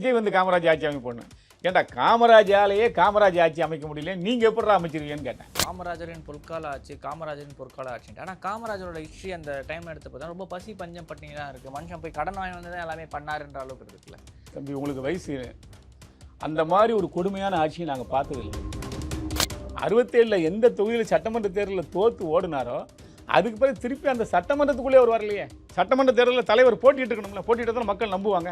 விஜய் வந்து காமராஜ் ஆட்சி அமைப்போன்னு. ஏன்டா காமராஜாலேயே காமராஜ் ஆட்சி அமைக்க முடியல, நீங்கள் எப்படா அமைச்சிருக்கீங்கன்னு கேட்டேன். காமராஜரின் பொற்கால ஆட்சி, காமராஜரின் பொற்கால ஆட்சின்ட்டு. ஆனால் காமராஜரோட ஹிஸ்ட்ரி அந்த டைம் எடுத்து பார்த்தா ரொம்ப பசி பஞ்சம் பட்டினி தான் இருக்குது. மனுஷன் போய் கடன் வாங்கி வந்து தான் எல்லாமே பண்ணாருன்ற அளவுக்கு இருக்குல்ல. தம்பி, உங்களுக்கு வயசு அந்த மாதிரி ஒரு கொடுமையான ஆட்சியை நாங்கள் பார்த்ததில்லை. 67 எந்த தொகுதியில் சட்டமன்ற தேர்தலில் தோற்று ஓடினாரோ அதுக்கு பிறகு திருப்பி அந்த சட்டமன்றத்துக்குள்ளே அவர் வரலையே. சட்டமன்ற தேர்தலில் தலைவர் போட்டிட்டு இருக்கணும்ல, போட்டிட்டு தான் மக்கள் நம்புவாங்க.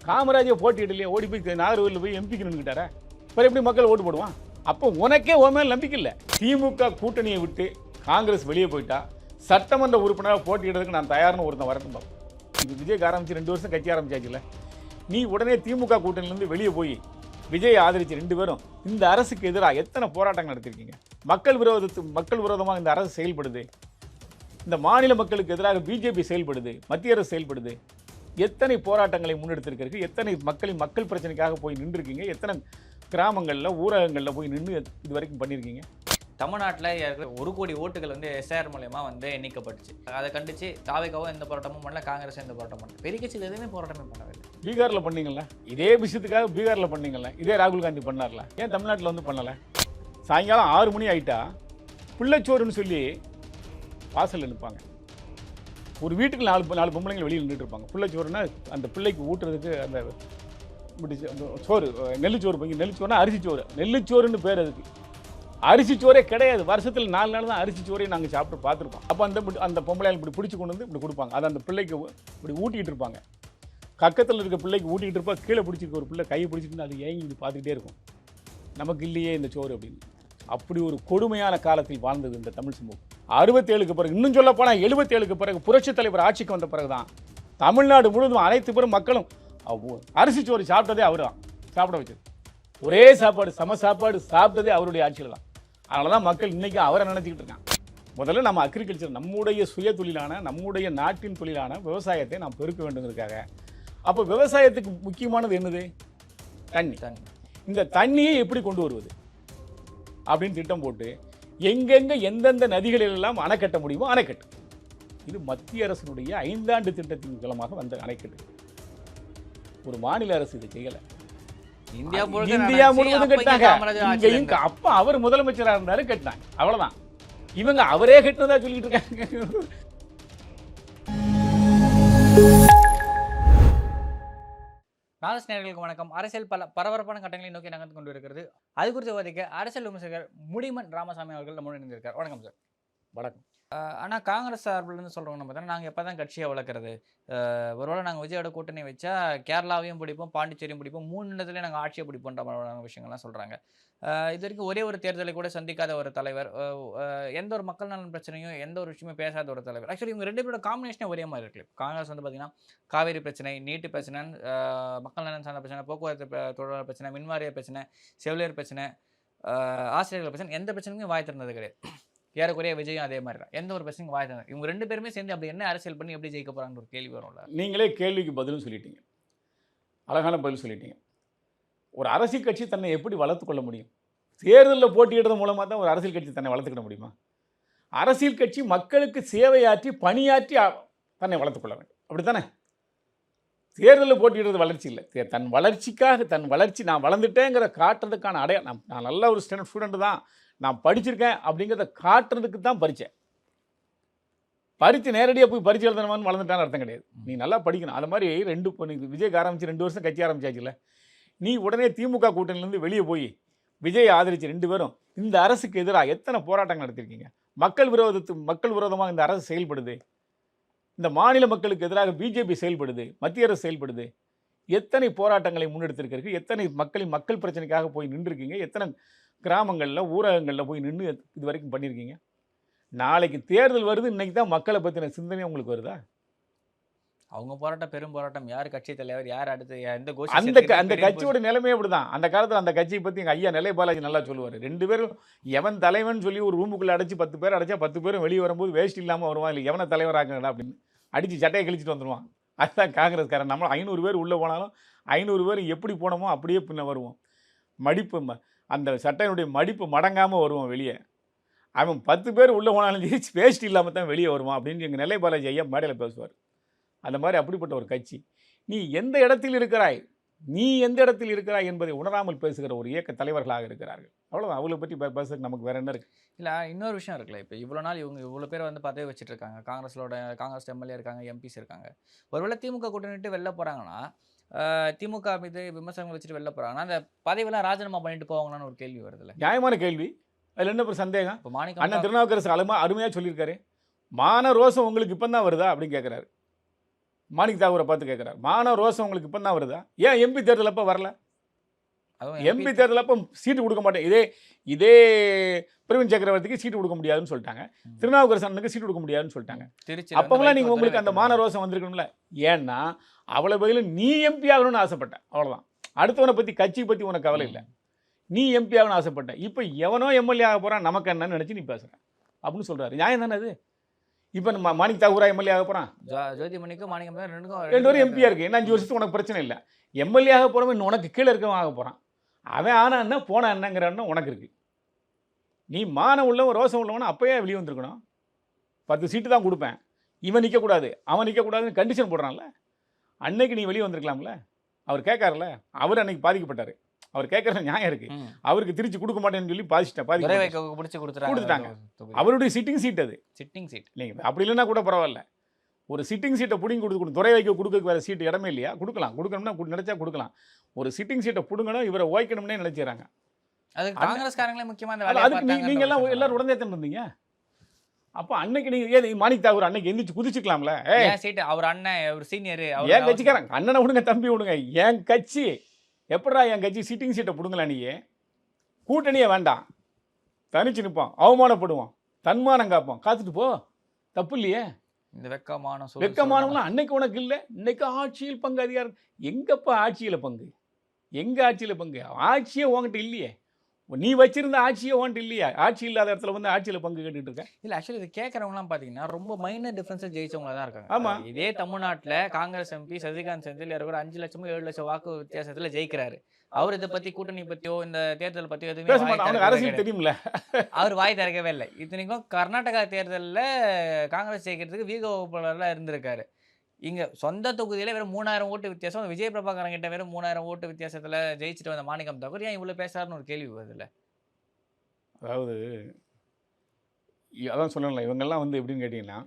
காமராஜை போட்டியிடலையே, ஓடி போய் நாகர்கோவிலில் போய் எம்பிக்கு நின்றுக்கிட்டாரா, அப்புறம் எப்படி மக்கள் ஓட்டு போடுவான்? அப்போ உனக்கே உன் மேல் நம்பிக்கை இல்லை. திமுக கூட்டணியை விட்டு காங்கிரஸ் வெளியே போயிட்டா சட்டமன்ற உறுப்பினராக போட்டியிடுறதுக்கு நான் தயார்னு ஒருத்தன் வரட்டும் பார்ப்போம். இது விஜய்க்கு ஆரம்பிச்சு 2 வருஷம் கட்சி ஆரம்பிச்சாச்சுல்ல, நீ உடனே திமுக கூட்டணியிலேருந்து வெளியே போய் விஜய் ஆதரிச்சு 2 பேரும் இந்த அரசுக்கு எதிராக எத்தனை போராட்டங்கள் நடத்திருக்கீங்க? மக்கள் விரோதமாக இந்த அரசு செயல்படுது, இந்த மாநில மக்களுக்கு எதிராக பிஜேபி செயல்படுது, மத்திய அரசு செயல்படுது. எத்தனை போராட்டங்களை முன்னெடுத்திருக்கிறீங்க, எத்தனை மக்கள் பிரச்சனைக்காக போய் நின்றுருக்கீங்க, எத்தனை கிராமங்களில் ஊரகங்களில் போய் நின்று இது வரைக்கும் பண்ணியிருக்கீங்க? தமிழ்நாட்டில் 1 கோடி ஓட்டுகள் வந்து எஸ்ஆர் மூலயமா வந்து எண்ணிக்கப்பட்டுச்சு. அதை கண்டிச்சு தாவேக்காவும் எந்த போராட்டமும் பண்ணல, காங்கிரஸ் எந்த போராட்டம் பண்ணல, பெரிய கட்சியில் எதுவுமே போராட்டமே பண்ணவே இல்லை. பீகாரில் பண்ணீங்கல்ல, இதே விஷயத்துக்காக பீகாரில் பண்ணீங்கல்ல, இதே ராகுல் காந்தி பண்ணார்ல, ஏன் தமிழ்நாட்டில் வந்து பண்ணலை? சாயங்காலம் 6 மணி ஆகிட்டா பிள்ளைச்சோறுன்னு சொல்லி வாசலில் நிற்பாங்க. ஒரு வீட்டுக்கு 4 பொம்பளைங்க வெளியில் நின்றுட்டு இருப்பாங்க. பிள்ளைச்சோறுனா அந்த பிள்ளைக்கு ஊட்டுறதுக்கு அந்த சோறு, நெல்லுச்சோறு. நெல்லுச்சோறுனா அரிசிச்சோறு, நெல்லுச்சோறுன்னு பேர். அதுக்கு அரிசிச்சோரே கிடையாது. வருஷத்தில் 4 நாள் தான் அரிசிச்சோரையும் நாங்கள் சாப்பிட்டு பார்த்துருப்போம். அப்போ அந்த பொம்பளையால் இப்படி பிடிச்சி கொண்டு வந்து இப்படி கொடுப்பாங்க. அதை அந்த பிள்ளைக்கு இப்படி ஊட்டிகிட்டு இருப்பாங்க. பக்கத்தில் இருக்க பிள்ளைக்கு ஊட்டிகிட்டு இருப்பா, கீழே பிடிச்சிருக்க ஒரு பிள்ளை கையை பிடிச்சிட்டு அது ஏங்கி இப்படி பார்த்துக்கிட்டே இருக்கும், நமக்கு இல்லையே இந்த சோறு அப்படின்னு. அப்படி ஒரு கொடுமையான காலத்தில் வாழ்ந்தது இந்த தமிழ் சமூகம். 67க்கு பிறகு, இன்னும் சொல்ல போனால் 77க்கு பிறகு புரட்சித் தலைவர் ஆட்சிக்கு வந்த பிறகு தான் தமிழ்நாடு முழுவதும் அனைத்து பேரும் மக்களும் அரிசிச்சோறு சாப்பிட்டதே அவர் தான் சாப்பிட வச்சது. ஒரே சாப்பாடு, சம சாப்பாடு சாப்பிட்டதே அவருடைய ஆட்சியில் தான். அதனால தான் மக்கள் இன்றைக்கி அவரை நினச்சிக்கிட்டு இருக்காங்க. முதல்ல நம்ம அக்ரிகல்ச்சர், நம்முடைய சுய தொழிலான, நம்முடைய நாட்டின் தொழிலான விவசாயத்தை நாம் பெருக்க வேண்டுங்கிறதுக்காக. அப்போ விவசாயத்துக்கு முக்கியமானது என்னது? தண்ணி. இந்த தண்ணியை எப்படி கொண்டு வருவது அப்படின்னு திட்டம் போட்டு எங்கெங்கே எந்தெந்த நதிகளிலெல்லாம் அணை கட்ட முடியுமோ அணைக்கட்டு. இது மத்திய அரசினுடைய 5 ஆண்டு திட்டத்தின் மூலமாக வந்த அணைக்கட்டு. ஒரு மாநில அரசு இதை செய்யலை. இந்தியா முழுவதும் கட்டினாங்க. அப்ப அவர் முதலமைச்சராக இருந்தாரு, கட்டினாங்க. அவ்வளவுதான். இவங்க அவரே கட்டினதா சொல்லிட்டு இருக்காங்க. நாலஸ் நேயர்களுக்கு வணக்கம். அரசியல் பல பரபரப்பான கட்டங்களை நோக்கி நகர்ந்து கொண்டு இருக்கிறது. அது குறித்து விவாதிக்க அரசியல் விமர்சகர் முடிமன் ராமசாமி அவர்கள் நம்முடன் இணைந்திருக்கார். வணக்கம் சார். வணக்கம். ஆனால் காங்கிரஸ் சார்பிலேருந்து சொல்கிறவங்க பார்த்தீங்கன்னா, நாங்கள் எப்போ தான் கட்சியை வளர்க்குறது, ஒருவேளை நாங்கள் விஜயோட கூட்டணி வச்சா கேரளாவையும் பிடிப்போம், பாண்டிச்சேரியும் பிடிப்போம், 3 இடத்துலேயும் நாங்கள் ஆட்சியை பிடிப்போன்ற மாதிரியான விஷயங்கள்லாம் சொல்கிறாங்க. இது வரைக்கும் ஒரே ஒரு தேர்தலை கூட சந்திக்காத ஒரு தலைவர், எந்த ஒரு மக்கள் நலன் பிரச்சனையும் எந்த ஒரு விஷயமே பேசாத ஒரு தலைவர். ஆக்சுவலி இவங்க 2 பேரோட காம்பினேஷனே ஒரே மாதிரி இருக்கு. காங்கிரஸ் வந்து பார்த்தீங்கன்னா காவேரி பிரச்சனை, நீட்டு பிரச்சனை, மக்கள் நலன் சார்ந்த பிரச்சனை, போக்குவரத்து தொழிலாளர் பிரச்சனை, மின்வாரிய பிரச்சனை, செவிலியர் பிரச்சனை, ஆசிரியர்கள் பிரச்சனை, எந்த பிரச்சனையும் வாய் திறந்தது கிடையாது. ஏறக்குறைய விஜயும் அதே மாதிரி தான், எந்த ஒரு பிரச்சனையும் வாய் திறந்தது. இவங்க 2 பேருமே சேர்ந்து அப்படி என்ன அரசியல் பண்ணி எப்படி ஜெயிக்க போகிறாங்கன்னு ஒரு கேள்வி வரும்ல. நீங்களே கேள்விக்கு பதிலும் சொல்லிட்டீங்க, அழகான பதில் சொல்லிட்டீங்க. ஒரு அரசியல் கட்சி தன்னை எப்படி வளர்த்து கொள்ள முடியும்? தேர்தலில் போட்டியிடுறது மூலமாக தான் ஒரு அரசியல் கட்சி தன்னை வளர்த்துக்கிட முடியுமா? அரசியல் கட்சி மக்களுக்கு சேவையாற்றி பணியாற்றி தன்னை வளர்த்துக்கொள்ள வேண்டும், அப்படித்தானே? தேர்தலில் போட்டியிடுறது வளர்ச்சி இல்லை. தன் வளர்ச்சிக்காக, தன் வளர்ச்சி நான் வளர்ந்துட்டேங்கிற காட்டுறதுக்கான அடையாளம். நான் நல்ல ஒரு ஸ்டூடெண்ட் தான், நான் படிச்சிருக்கேன் அப்படிங்கிறத காட்டுறதுக்கு தான் பரீட்சை நேரடியாக போய் பரீட்சை எழுதணுமான்னு வளர்ந்துட்டான்னு அர்த்தம் கிடையாது. நீ நல்லா படிக்கணும். அது மாதிரி விஜய்க்கு ஆரம்பிச்சு 2 வருஷம் கட்சி ஆரம்பிச்சாச்சுல்ல, நீ உடனே திமுக கூட்டணியிலேருந்து வெளியே போய் விஜய் ஆதரிச்சு 2 பேரும் இந்த அரசுக்கு எதிராக எத்தனை போராட்டங்கள் நடத்திருக்கீங்க? மக்கள் விரோதமாக இந்த அரசு செயல்படுது, இந்த மாநில மக்களுக்கு எதிராக பிஜேபி செயல்படுது, மத்திய அரசு செயல்படுது. எத்தனை போராட்டங்களை முன்னெடுத்திருக்கிறீர்கள்? எத்தனை மக்கள் பிரச்சனைக்காக போய் நின்றுருக்கீங்க? எத்தனை கிராமங்களில் ஊரகங்களில் போய் நின்று இது வரைக்கும் பண்ணியிருக்கீங்க? நாளைக்கு தேர்தல் வருது, இன்னைக்கு தான் மக்களை பற்றின சிந்தனை உங்களுக்கு வருதா? அவங்க போராட்டம் பெரும் போராட்டம், யார் கட்சி தலைவர், யார் அடுத்து எந்த அந்த கட்சியோட நிலைமையே அப்படிதான். அந்த காலத்தில் அந்த கட்சியை பற்றி எங்கள் ஐயா நிலை பாலாஜி நல்லா சொல்லுவார். 2 பேரும் எவன் தலைவன் சொல்லி ஒரு ரூமுக்குள்ளே அடைச்சி 10 பேர் அடைச்சா 10 பேரும் வெளியே வரும்போது வேஸ்ட் இல்லாமல் வருவான், இல்லை எவனை தலைவராக்கடா அப்படின்னு அடித்து சட்டையை கழிச்சிட்டு வந்துடுவான். அதுதான் காங்கிரஸ்காரன். நம்ம 500 பேர் உள்ளே போனாலும் 500 பேர் எப்படி போனோமோ அப்படியே பின்ன வருவோம். மடிப்பு, அந்த சட்டையினுடைய மடிப்பு மடங்காமல் வருவோம் வெளியே. அவன் 10 பேர் உள்ளே போனாலும் வேஸ்ட் இல்லாமல் தான் வெளியே வருவான் அப்படின்னு எங்கள் நிலை பாலாஜி ஐயா மேடையில் பேசுவார். அந்த மாதிரி அப்படிப்பட்ட ஒரு கட்சி. நீ எந்த இடத்தில் இருக்கிறாய்? நீ எந்த இடத்தில் இருக்கிறாய் என்பதை உணராமல் பேசுகிற ஒரு இயக்க தலைவர்களாக இருக்கிறார்கள். அவ்வளவுதான். அவளை பற்றி பேசுறதுக்கு நமக்கு வேற என்ன இருக்கு? இல்ல இன்னொரு விஷயம் இருக்குல்ல. இப்ப இவ்வளோ நாள் இவங்க இவ்வளோ பேர் வந்து பதவி வச்சுட்டு இருக்காங்க. காங்கிரஸ் எம்எல்ஏ இருக்காங்க, எம்பிஸ் இருக்காங்க. ஒருவேளை திமுக கூட்டணி விட்டு வெளில போறாங்கன்னா, திமுக மீது விமர்சனங்கள் வச்சுட்டு வெளில போறாங்கன்னா, அந்த பதவியெல்லாம் ராஜினாமா பண்ணிட்டு போவாங்களான்னு ஒரு கேள்வி வருதுல்ல. நியாயமான கேள்வி. அதுல என்ன ஒரு சந்தேகம்? இப்போ மாணிக்கம் அண்ணன் திருநாவுக்கரசு அருமையா சொல்லியிருக்காரு. மான ரோசம் உங்களுக்கு இப்போ தான் வருதா அப்படின்னு கேட்குறாரு. மாணிக் தாகூரை பார்த்து கேட்குறாரு. மான ரோசம் உங்களுக்கு இப்போ தான் வருதா? ஏன் எம்பி தேர்தல் அப்போ வரல? எம்பி தேர்தல் அப்போ சீட்டு கொடுக்க மாட்டேன். இதே பிரவீன் சக்கரவர்த்திக்கு சீட்டு கொடுக்க முடியாதுன்னு சொல்லிட்டாங்க. திருநாவுக்கரசு அண்ணனுக்கு சீட்டு கொடுக்க முடியாதுன்னு சொல்லிட்டாங்க. அப்போலாம் நீங்கள் உங்களுக்கு அந்த மான ரோசம் வந்திருக்கணும்ல. ஏன்னா அவ்வளோ பதிலும் நீ எம்பி ஆகணும்னு ஆசைப்பட்டேன். அவ்வளோதான். அடுத்தவனை பற்றி கட்சியை பற்றி உனக்கு கவலை இல்லை. நீ எம்பி ஆகணும்னு ஆசைப்பட்டேன். இப்போ எவனோ எம்எல்ஏ ஆக போகிறான், நமக்கு என்னன்னு நினச்சி நீ பேசுகிறேன் அப்படின்னு சொல்கிறாரு. நியாயம் தானே அது? இப்போ நம்ம மாணிக் தாகூரா எம்எல்ஏ ஆக போகிறான். ஜோதிமணிக்கும் மாணிக்கம் ரெண்டு பேரும் எம்பியாக இருக்குது. என்ன 5 வருஷத்துக்கு உனக்கு பிரச்சனை இல்லை. எம்எல்ஏ ஆக போகிறவன் உனக்கு கீழே இருக்கவன் ஆக போகிறான். அவன் ஆனா என்ன போனா என்னங்கிற எண்ணம் உனக்கு இருக்குது. நீ மானம் உள்ளவன் ரோசம் உள்ளவன் அப்போயே வெளியே வந்திருக்கணும். 10 சீட்டு தான் கொடுப்பேன், இவன் நிற்கக்கூடாது, அவன் நிற்கக்கூடாதுன்னு கண்டிஷன் போடுறான்ல. அன்னைக்கு நீ வெளியே வந்திருக்கலாம்ல. அவர் கேட்காருல்ல. அவர் அன்னைக்கு பாதிக்கப்பட்டார். அவர் கேட்குற நியாயம் இருக்குது. அவருக்கு திருச்சி கொடுக்க மாட்டேன்னு சொல்லி கொடுத்துட்டாங்க. அவருடைய சிட்டிங் சீட் அது. சிட்டிங் சீட் இல்லைங்க. அப்படி இல்லைன்னா கூட பரவாயில்ல. ஒரு சிட்டிங் சீட்டை பிடிங்கி கொடுக்கணும். துறை வைக்க கொடுக்க வேறு சீட்டு இடமே இல்லையா? கொடுக்கணும்னா நினச்சா கொடுக்கலாம். ஒரு சிட்டிங் சீட்டை பிடுங்கணும், இவரை ஓய்க்கணும்னே நினைச்சாங்க. அதுக்கு காங்கிரஸ்காரங்களே முக்கியமாக அதுக்கு நீங்கள் எல்லாம் எல்லாரும் உடனே தான் இருந்தீங்க. அப்போ அன்னைக்கு நீங்கள் ஏன் மாணிக் தாகூர் அன்னைக்கு எந்திரிச்சு குதிச்சுக்கலாம்ல? அவர் அண்ணன், அவர் சீனியர், என் கட்சிக்காரன். அண்ணனை விடுங்க, தம்பி விடுங்க. என் கட்சி எப்படா என் கட்சி சிட்டிங் சீட்டை பிடுங்களா? நீ கூட்டணியே வேண்டாம், தனிச்சு நிற்போம், அவமானப்படுவோம், தன்மானம் காப்போம், காத்துட்டு போ. தப்பு இல்லையே. இந்த வெக்கமானவங்களாம் அன்னைக்கு உனக்கு இல்லை. இன்னைக்கு ஆட்சியில் பங்கு அதிகாரம். எங்கப்பா ஆட்சியில் பங்கு? எங்க ஆட்சியில் பங்கு? ஆட்சியே உங்ககிட்ட இல்லையே. நீ வச்சிருந்த ஆட்சியே உன்கிட்ட இல்லையா? ஆட்சி இல்லாத இடத்துல வந்து ஆட்சியில் பங்கு கேட்டுட்டு இருக்க. இல்லை, ஆக்சுவலி இது கேட்குறவங்களாம் பார்த்தீங்கன்னா ரொம்ப மைனர் டிஃப்ரென்ஸில் ஜெயிச்சவங்களா தான் இருக்காங்க. ஆமாம். இதே தமிழ்நாட்டில் காங்கிரஸ் எம்பி சசிகாந்த் செந்தில் இருக்கிற 5 லட்சமோ 7 லட்சம் வாக்கு வித்தியாசத்தில் ஜெயிக்கிறாரு. அவர் இதை பற்றி கூட்டணி பற்றியோ இந்த தேர்தல் பற்றியோ எதுவுமே அரசியல் தெரியும்ல. அவர் வாய் திறக்கவே இல்லை. இத்தனைக்கும் கர்நாடகா தேர்தலில் காங்கிரஸ் ஜெயிக்கிறதுக்கு வீக வகுப்பாளர்லாம் இருந்திருக்காரு. இங்கே சொந்த தொகுதியில் வெறும் 3000 ஓட்டு வித்தியாசம், விஜய் பிரபாகரன் கிட்ட வெறும் 3000 ஓட்டு வித்தியாசத்தில் ஜெயிச்சுட்டு வந்த மாணிக்கம் தாகூர் ஏன் இவ்வளோ பேசுறாருன்னு ஒரு கேள்வி வருதுல்ல. அதாவது அதான் சொல்லல, இவங்கெல்லாம் வந்து எப்படின்னு கேட்டிங்கன்னா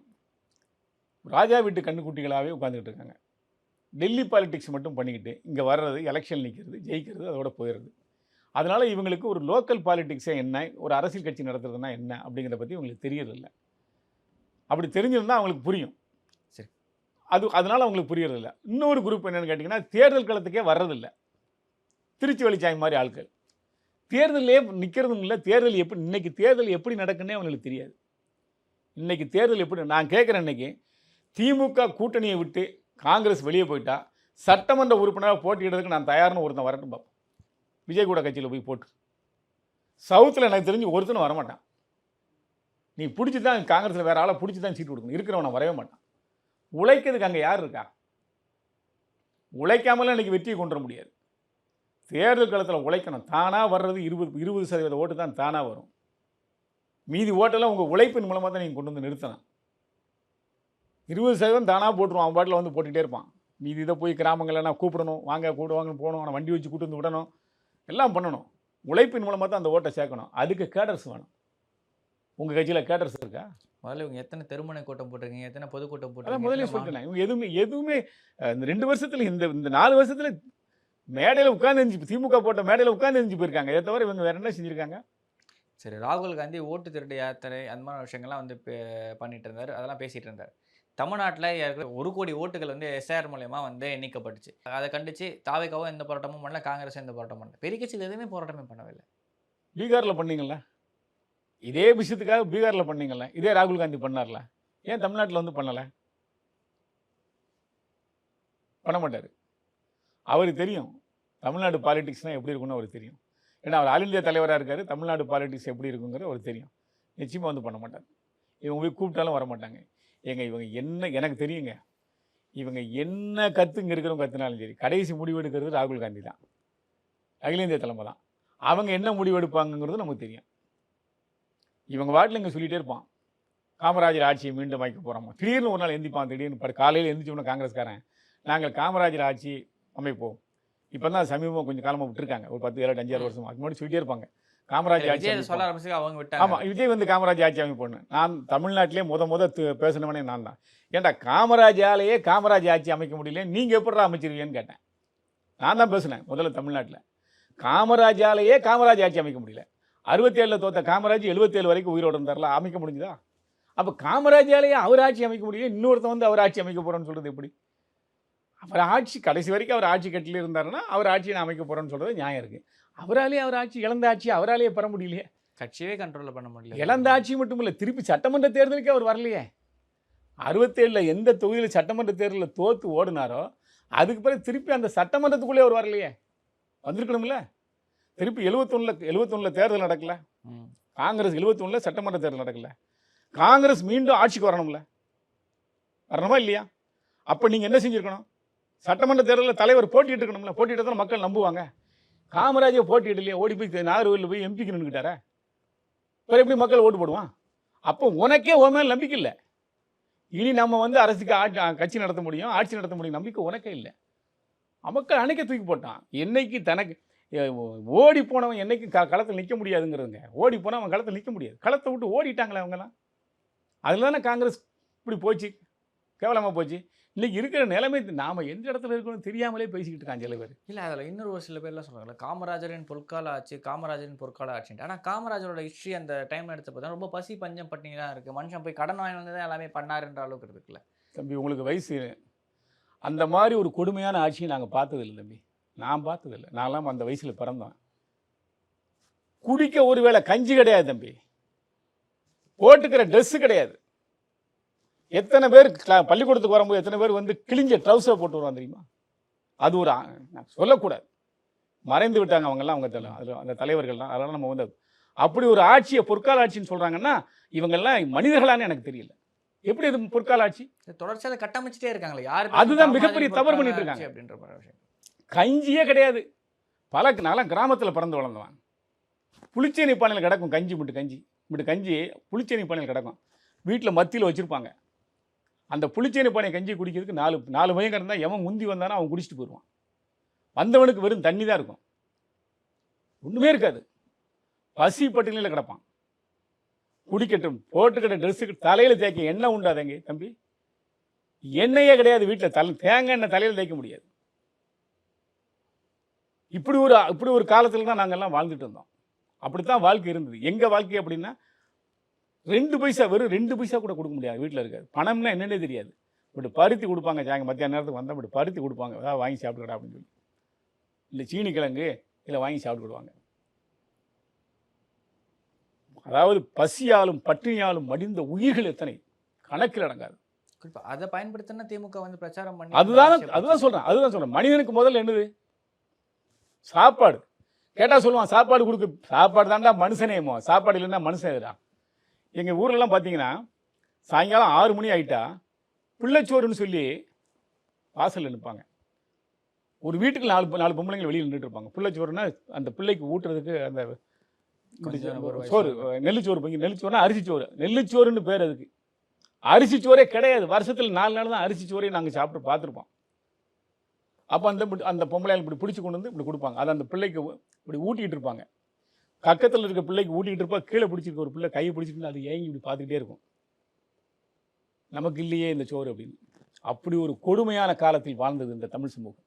ராஜா வீட்டு கண்ணுக்குட்டிகளாகவே உட்காந்துக்கிட்டு இருக்காங்க. டெல்லி பாலிடிக்ஸ் மட்டும் பண்ணிக்கிட்டு இங்கே வர்றது, எலெக்ஷன் நிற்கிறது, ஜெயிக்கிறது, அதோட போயிடுறது. அதனால் இவங்களுக்கு ஒரு லோக்கல் பாலிடிக்ஸே என்ன, ஒரு அரசியல் கட்சி நடத்துறதுனா என்ன அப்படிங்கிறத பற்றி இவங்களுக்கு தெரியறதில்லை. அப்படி தெரிஞ்சிருந்தால் அவங்களுக்கு புரியும். சரி, அதனால் அவங்களுக்கு புரியறதில்லை. இன்னொரு குரூப் என்னென்னு கேட்டிங்கன்னா தேர்தல் களத்துக்கே வர்றதில்லை. திருச்சி வழிச்சாய் மாதிரி ஆட்கள் தேர்தலே நிற்கிறதும் இல்லை. தேர்தல் எப்படி இன்றைக்கி தேர்தல் எப்படி நடக்குன்னே அவங்களுக்கு தெரியாது. இன்றைக்கி தேர்தல் எப்படி நான் கேட்குறேன். இன்றைக்கி திமுக கூட்டணியை விட்டு காங்கிரஸ் வெளியே போயிட்டா சட்டமன்ற உறுப்பினராக போட்டியிடுறதுக்கு நான் தயார்னு ஒருத்தன் வரட்டும் பார்ப்போம். விஜய் கூட கட்சியில் போய் போட்டு சவுத்தில் எனக்கு தெரிஞ்சு ஒருத்தனும் வரமாட்டான். நீ பிடிச்சி தான் காங்கிரஸில் வேறு ஆளை பிடிச்சி தான் சீட்டு கொடுக்கணும். இருக்கிறவனை வரவே மாட்டான். உழைக்கிறதுக்கு அங்கே யார் இருக்கா? உழைக்காமலாம் இன்றைக்கி வெற்றியை கொண்டு வர முடியாது. தேர்தல் காலத்தில் உழைக்கணும். தானாக வர்றது 20% ஓட்டு தான் தானாக வரும். மீதி ஓட்டெல்லாம் உங்கள் உழைப்பின் மூலமாக தான் நீங்கள் கொண்டு வந்து நிறுத்தணும். 20% தானாக போட்டுருவான். அவன் பாட்டில் வந்து போட்டுகிட்டே இருப்பான். மீதி இதை போய் கிராமங்கள்லாம் கூப்பிடணும், வாங்க கூடுவாங்கன்னு போகணும், ஆனால் வண்டி வச்சு கூட்டு வந்து விடணும், எல்லாம் பண்ணணும். உழைப்பின் மூலமாக தான் அந்த ஓட்டை சேர்க்கணும். அதுக்கு கேடர்ஸ் வேணும். உங்கள் கட்சியில் கேடர்ஸ் இருக்கா? முதல்ல இவங்க எத்தனை தெருமுனை கூட்டம் போட்டிருக்கீங்க, எத்தனை பொதுக்கூட்டம் போட்டிருக்கீங்க? முதலே சொல்லிட்டேன். இவங்க எதுவுமே இந்த 2 வருஷத்தில் இந்த 4 வருஷத்தில் மேடையில் உட்காந்து திமுக போட்ட மேடையில் உட்காந்து எரிஞ்சு போயிருக்காங்க. இதை தவிர இவங்க வேறு என்ன செஞ்சுருக்காங்க? சரி, ராகுல் காந்தி ஓட்டு திருட்டு யாத்திரை அந்த மாதிரி விஷயங்கள்லாம் வந்து பண்ணிட்டு இருந்தார், அதெல்லாம் பேசிகிட்டு இருந்தார். தமிழ்நாட்டில் 1 கோடி ஓட்டுகள் வந்து எஸ்ஆர் மூலயமா வந்து எண்ணிக்கப்பட்டுச்சு. அதை கண்டிச்சு தாவேக்காவும் எந்த போராட்டமும் பண்ணல, காங்கிரஸும் எந்த போராட்டமும் பண்ணல. பெரிய கட்சியில் எதுவுமே போராட்டமே பண்ணவில்லை. பீகாரில் பண்ணீங்கள, இதே விஷயத்துக்காக பீகாரில் பண்ணீங்கள, இதே ராகுல் காந்தி பண்ணார்ல, ஏன் தமிழ்நாட்டில் வந்து பண்ணலை? பண்ண மாட்டார். அவருக்கு தெரியும் தமிழ்நாடு பாலிடிக்ஸ்னால் எப்படி இருக்குன்னு அவருக்கு தெரியும். ஏன்னா அவர் ஆல் இந்தியா தலைவராக இருக்கார். தமிழ்நாடு பாலிடிக்ஸ் எப்படி இருக்குங்கிறது அவருக்கு தெரியும். நிச்சயமாக வந்து பண்ண மாட்டார். இவங்க போய் கூப்பிட்டாலும் வர மாட்டாங்க. இவங்க என்ன எனக்கு தெரியுங்க, இவங்க என்ன கற்றுங்க இருக்கிறவங்க கற்றுனாலும் சரி, கடைசி முடிவு எடுக்கிறது ராகுல் காந்தி தான், அகில இந்திய தலைமை தான். அவங்க என்ன முடிவு எடுப்பாங்கங்கிறது நமக்கு தெரியும். இவங்க வாட்டில் இங்கே சொல்லிகிட்டே இருப்பான், காமராஜர் ஆட்சியை மீண்டும் வைக்க போகிறோமா. திடீர்னு ஒரு நாள் எந்திப்பான். திடீர்னு காலையில் எந்திரிச்சோன்னா காங்கிரஸ்காரன், நாங்கள் காமராஜர் ஆட்சி அமைப்போம், இப்போ தான் சமீபமாக கொஞ்சம் காலமாக விட்டுருக்காங்க, ஒரு 10 7 5 வருஷம். அதுக்கு முன்னாடி சொல்லிட்டே இருப்பாங்க காமராஜ் ஆட்சி விஜய் சொல்ல ஆரம்பிச்சு அவங்க விட்டாங்க. ஆமாம், விஜய் வந்து காமராஜ் ஆட்சி அமைப்போன்னு. நான் தமிழ்நாட்டிலே பேசினவனே நான் தான். ஏன்டா காமராஜாலேயே காமராஜ் ஆட்சி அமைக்க முடியல, நீங்கள் எப்படிடா அமைச்சிருவீங்கன்னு கேட்டேன். நான் தான் பேசினேன் முதல்ல தமிழ்நாட்டில். காமராஜாலேயே காமராஜ் ஆட்சி அமைக்க முடியல. 67 தோத்த காமராஜ் 77 வரைக்கும் உயிரோடு இருந்தார்ல, அமைக்க முடிஞ்சுதா? அப்போ காமராஜாலேயே அவர் ஆட்சி அமைக்க முடியல, இன்னொருத்தன் வந்து அவர் ஆட்சி அமைக்க போகிறோன்னு சொல்கிறது எப்படி? அவர் ஆட்சி கடைசி வரைக்கும் அவர் ஆட்சி கட்டில் இருந்தாருன்னா அவர் ஆட்சியை நான் அமைக்க போகிறேன்னு சொல்கிறது நியாயம் இருக்குது. அவராலே அவர் ஆட்சி, இழந்த ஆட்சி அவராலேயே பெற முடியலையே. கட்சியே கண்ட்ரோல் பண்ண முடியல. இழந்த ஆட்சி மட்டும் இல்லை, திருப்பி சட்டமன்ற தேர்தலுக்கே அவர் வரலையே. 67 எந்த தொகுதியில் சட்டமன்ற தேர்தலில் தோற்று ஓடினாரோ அதுக்கு பிறகு திருப்பி அந்த சட்டமன்றத்துக்குள்ளே அவர் வரலையே. வந்திருக்கணும்ல. திருப்பி 71 தேர்தல் நடக்கல. காங்கிரஸ் 71 சட்டமன்ற தேர்தல் நடக்கல. காங்கிரஸ் மீண்டும் ஆட்சிக்கு வரணும்ல, வரணுமா இல்லையா? அப்போ நீங்கள் என்ன செஞ்சுருக்கணும்? சட்டமன்ற தேர்தலில் தலைவர் போட்டிட்டு இருக்கணும்ல. போட்டிட்டு தான் மக்கள் நம்புவாங்க. காமராஜை போட்டியிடலையே, ஓடி போய் நாகர்கோவிலில் போய் எம்பிக்கு நின்றுக்கிட்டாரா? இப்போ எப்படி மக்கள் ஓட்டு போடுவான்? அப்போ உனக்கே உன் மேல் நம்பிக்கை இல்லை. இனி நம்ம வந்து அரசுக்கு கட்சி நடத்த முடியும், ஆட்சி நடத்த முடியும் நம்பிக்கை உனக்கே இல்லை. மக்கள் அன்னைக்கே தூக்கி போட்டான். என்னைக்கு தனக்கு ஓடி போனவன் என்னைக்கு களத்தில் நிற்க முடியாதுங்கிறதுங்க. ஓடி போனால் அவன் களத்தில் நிற்க முடியாது. களத்தை விட்டு ஓடிட்டாங்களே அவங்கலாம். அதில் தானே காங்கிரஸ் இப்படி போச்சு, கேவலமாக போச்சு. இன்றைக்கி இருக்கிற நிலைமை நாம் எந்த இடத்துல இருக்கணும் தெரியாமலே பேசிக்கிட்டு இருக்கான் சில பேர். இல்லை, அதில் இன்னொரு ஒரு சில பேர்லாம் சொல்கிறாங்க காமராஜரின் பொற்கால ஆட்சி, காமராஜரின் பொற்கால ஆட்சின்ட்டு. ஆனால் காமராஜரோட ஹிஸ்ட்ரி அந்த டைமில் எடுத்து பார்த்தா ரொம்ப பசி பஞ்சம் பட்டினி தான் இருக்குது. மனுஷன் போய் கடன் வாங்கி வந்து தான் எல்லாமே பண்ணாருன்ற அளவுக்கு இருக்குல்ல. தம்பி, உங்களுக்கு வயசு அந்த மாதிரி ஒரு கொடுமையான ஆட்சியை நாங்கள் பார்த்ததில்லை தம்பி. நான் பார்த்ததில்லை. நான்லாம் அந்த வயசில் பிறந்தோம். குடிக்க ஒரு வேளை கஞ்சி கிடையாது தம்பி, போட்டுக்கிற ட்ரெஸ்ஸு கிடையாது. எத்தனை பேர் பள்ளிக்கூடத்துக்கு வரும்போது எத்தனை பேர் வந்து கிழிஞ்ச ட்ரௌசர் போட்டு வருவான் தெரியுமா? அது ஒரு சொல்லக்கூடாது, மறைந்து விட்டாங்க அவங்கெல்லாம். அவங்க அதில் அந்த தலைவர்கள்லாம். அதெல்லாம் நம்ம வந்து அப்படி ஒரு ஆட்சியை பொற்கால ஆட்சின்னு சொல்கிறாங்கன்னா இவங்கெல்லாம் மனிதர்களான்னு எனக்கு தெரியல. எப்படி இது பொற்கால ஆட்சி? தொடர்ச்சியாக கட்டமைச்சிட்டே இருக்காங்களே யாரு? அதுதான் மிகப்பெரிய தவறு பண்ணிட்டு இருக்காங்க. அப்படின்ற விஷயம். கஞ்சியே கிடையாது. பல நாளாக கிராமத்தில் பிறந்து வளர்ந்தவன். புளிச்சேனி பானையில் கிடக்கும் கஞ்சி, இப்படி கஞ்சி புளிச்சேனி பானையில் கிடக்கும். வீட்டில் மத்தியில் வச்சுருப்பாங்க. அந்த புளிச்சேனி பானை கஞ்சி குடிக்கிறதுக்கு 4 பையன் இருந்தால் எவன் முந்தி வந்தானோ அவன் குடிச்சிட்டு போயிடுவான். வந்தவனுக்கு வெறும் தண்ணி தான் இருக்கும், ஒன்றுமே இருக்காது. பசி பட்டினியில் கிடப்பான். குடிக்கட்டும், போட்டுக்கிட்ட ட்ரெஸ்ஸுக்கு தலையில் தேய்க்க எண்ணெய் உண்டாதங்க தம்பி. எண்ணெயே கிடையாது வீட்டில். தேங்காய் எண்ணெய் தலையில் தேய்க்க முடியாது. இப்படி ஒரு காலத்தில் தான் நாங்கள்லாம் வாழ்ந்துட்டு இருந்தோம். அப்படித்தான் வாழ்க்கை இருந்தது. எங்கள் வாழ்க்கை அப்படின்னா 2 பைசா, வெறும் 2 பைசா கூட கொடுக்க முடியாது. வீட்டில் இருக்காது. பணம்னா என்னன்னே தெரியாது. இப்படி பருத்தி கொடுப்பாங்க. மத்தியான நேரத்துக்கு வந்தால் இப்படி பருத்தி கொடுப்பாங்க, அதாவது வாங்கி சாப்பிட்டுக்கடா அப்படின்னு சொல்லி. இல்லை சீனி கிழங்கு இல்லை வாங்கி சாப்பிட்டுக்கிடுவாங்க. அதாவது பசியாலும் பட்டினியாலும் மடிந்த உயிர்கள் எத்தனை கணக்கில் அடங்காது. அதை பயன்படுத்தினா திமுக வந்து பிரச்சாரம் பண்ணி அதுதான் சொல்கிறேன். மனிதனுக்கு முதல்ல என்னது? சாப்பாடு. கேட்டால் சொல்லுவான் சாப்பாடு கொடுக்க. சாப்பாடு தாண்டா மனுஷனேமோ, சாப்பாடு இல்லைன்னா மனுஷன் எதுடா? எங்கள் ஊரெல்லாம் பார்த்தீங்கன்னா சாயங்காலம் 6 மணி ஆகிட்டா பிள்ளைச்சோறுன்னு சொல்லி வாசலில் நிற்பாங்க. ஒரு வீட்டுக்கு 4 பொம்பளைங்க வெளியில் நின்றுட்டு இருப்பாங்க. பிள்ளைச்சோறுனா அந்த பிள்ளைக்கு ஊட்டுறதுக்கு அந்த சோறு, நெல்லுச்சோறு. நெல்லுச்சோறுனா அரிசிச்சோறு. நெல்லுச்சோறுன்னு பேர் அதுக்கு. அரிசிச்சோரே கிடையாது. வருஷத்தில் 4 நாள் தான் அரிசிச்சோரையும் நாங்கள் சாப்பிட்டு பார்த்துருப்போம். அப்போ அந்த பொம்பளையால் இப்படி பிடிச்சி கொண்டு வந்து இப்படி கொடுப்பாங்க. அதை அந்த பிள்ளைக்கு இப்படி ஊட்டிகிட்டு இருப்பாங்க. பக்கத்தில் இருக்க பிள்ளைக்கு ஊட்டிகிட்டு இருப்பா. கீழே பிடிச்சிருக்க ஒரு பிள்ளை கையை பிடிச்சிட்டு அது ஏங்கி இப்படி பார்த்துக்கிட்டே இருக்கும். நமக்கு இல்லையே இந்த சோறு அப்படின்னு. அப்படி ஒரு கொடுமையான காலத்தில் வாழ்ந்தது இந்த தமிழ் சமூகம்.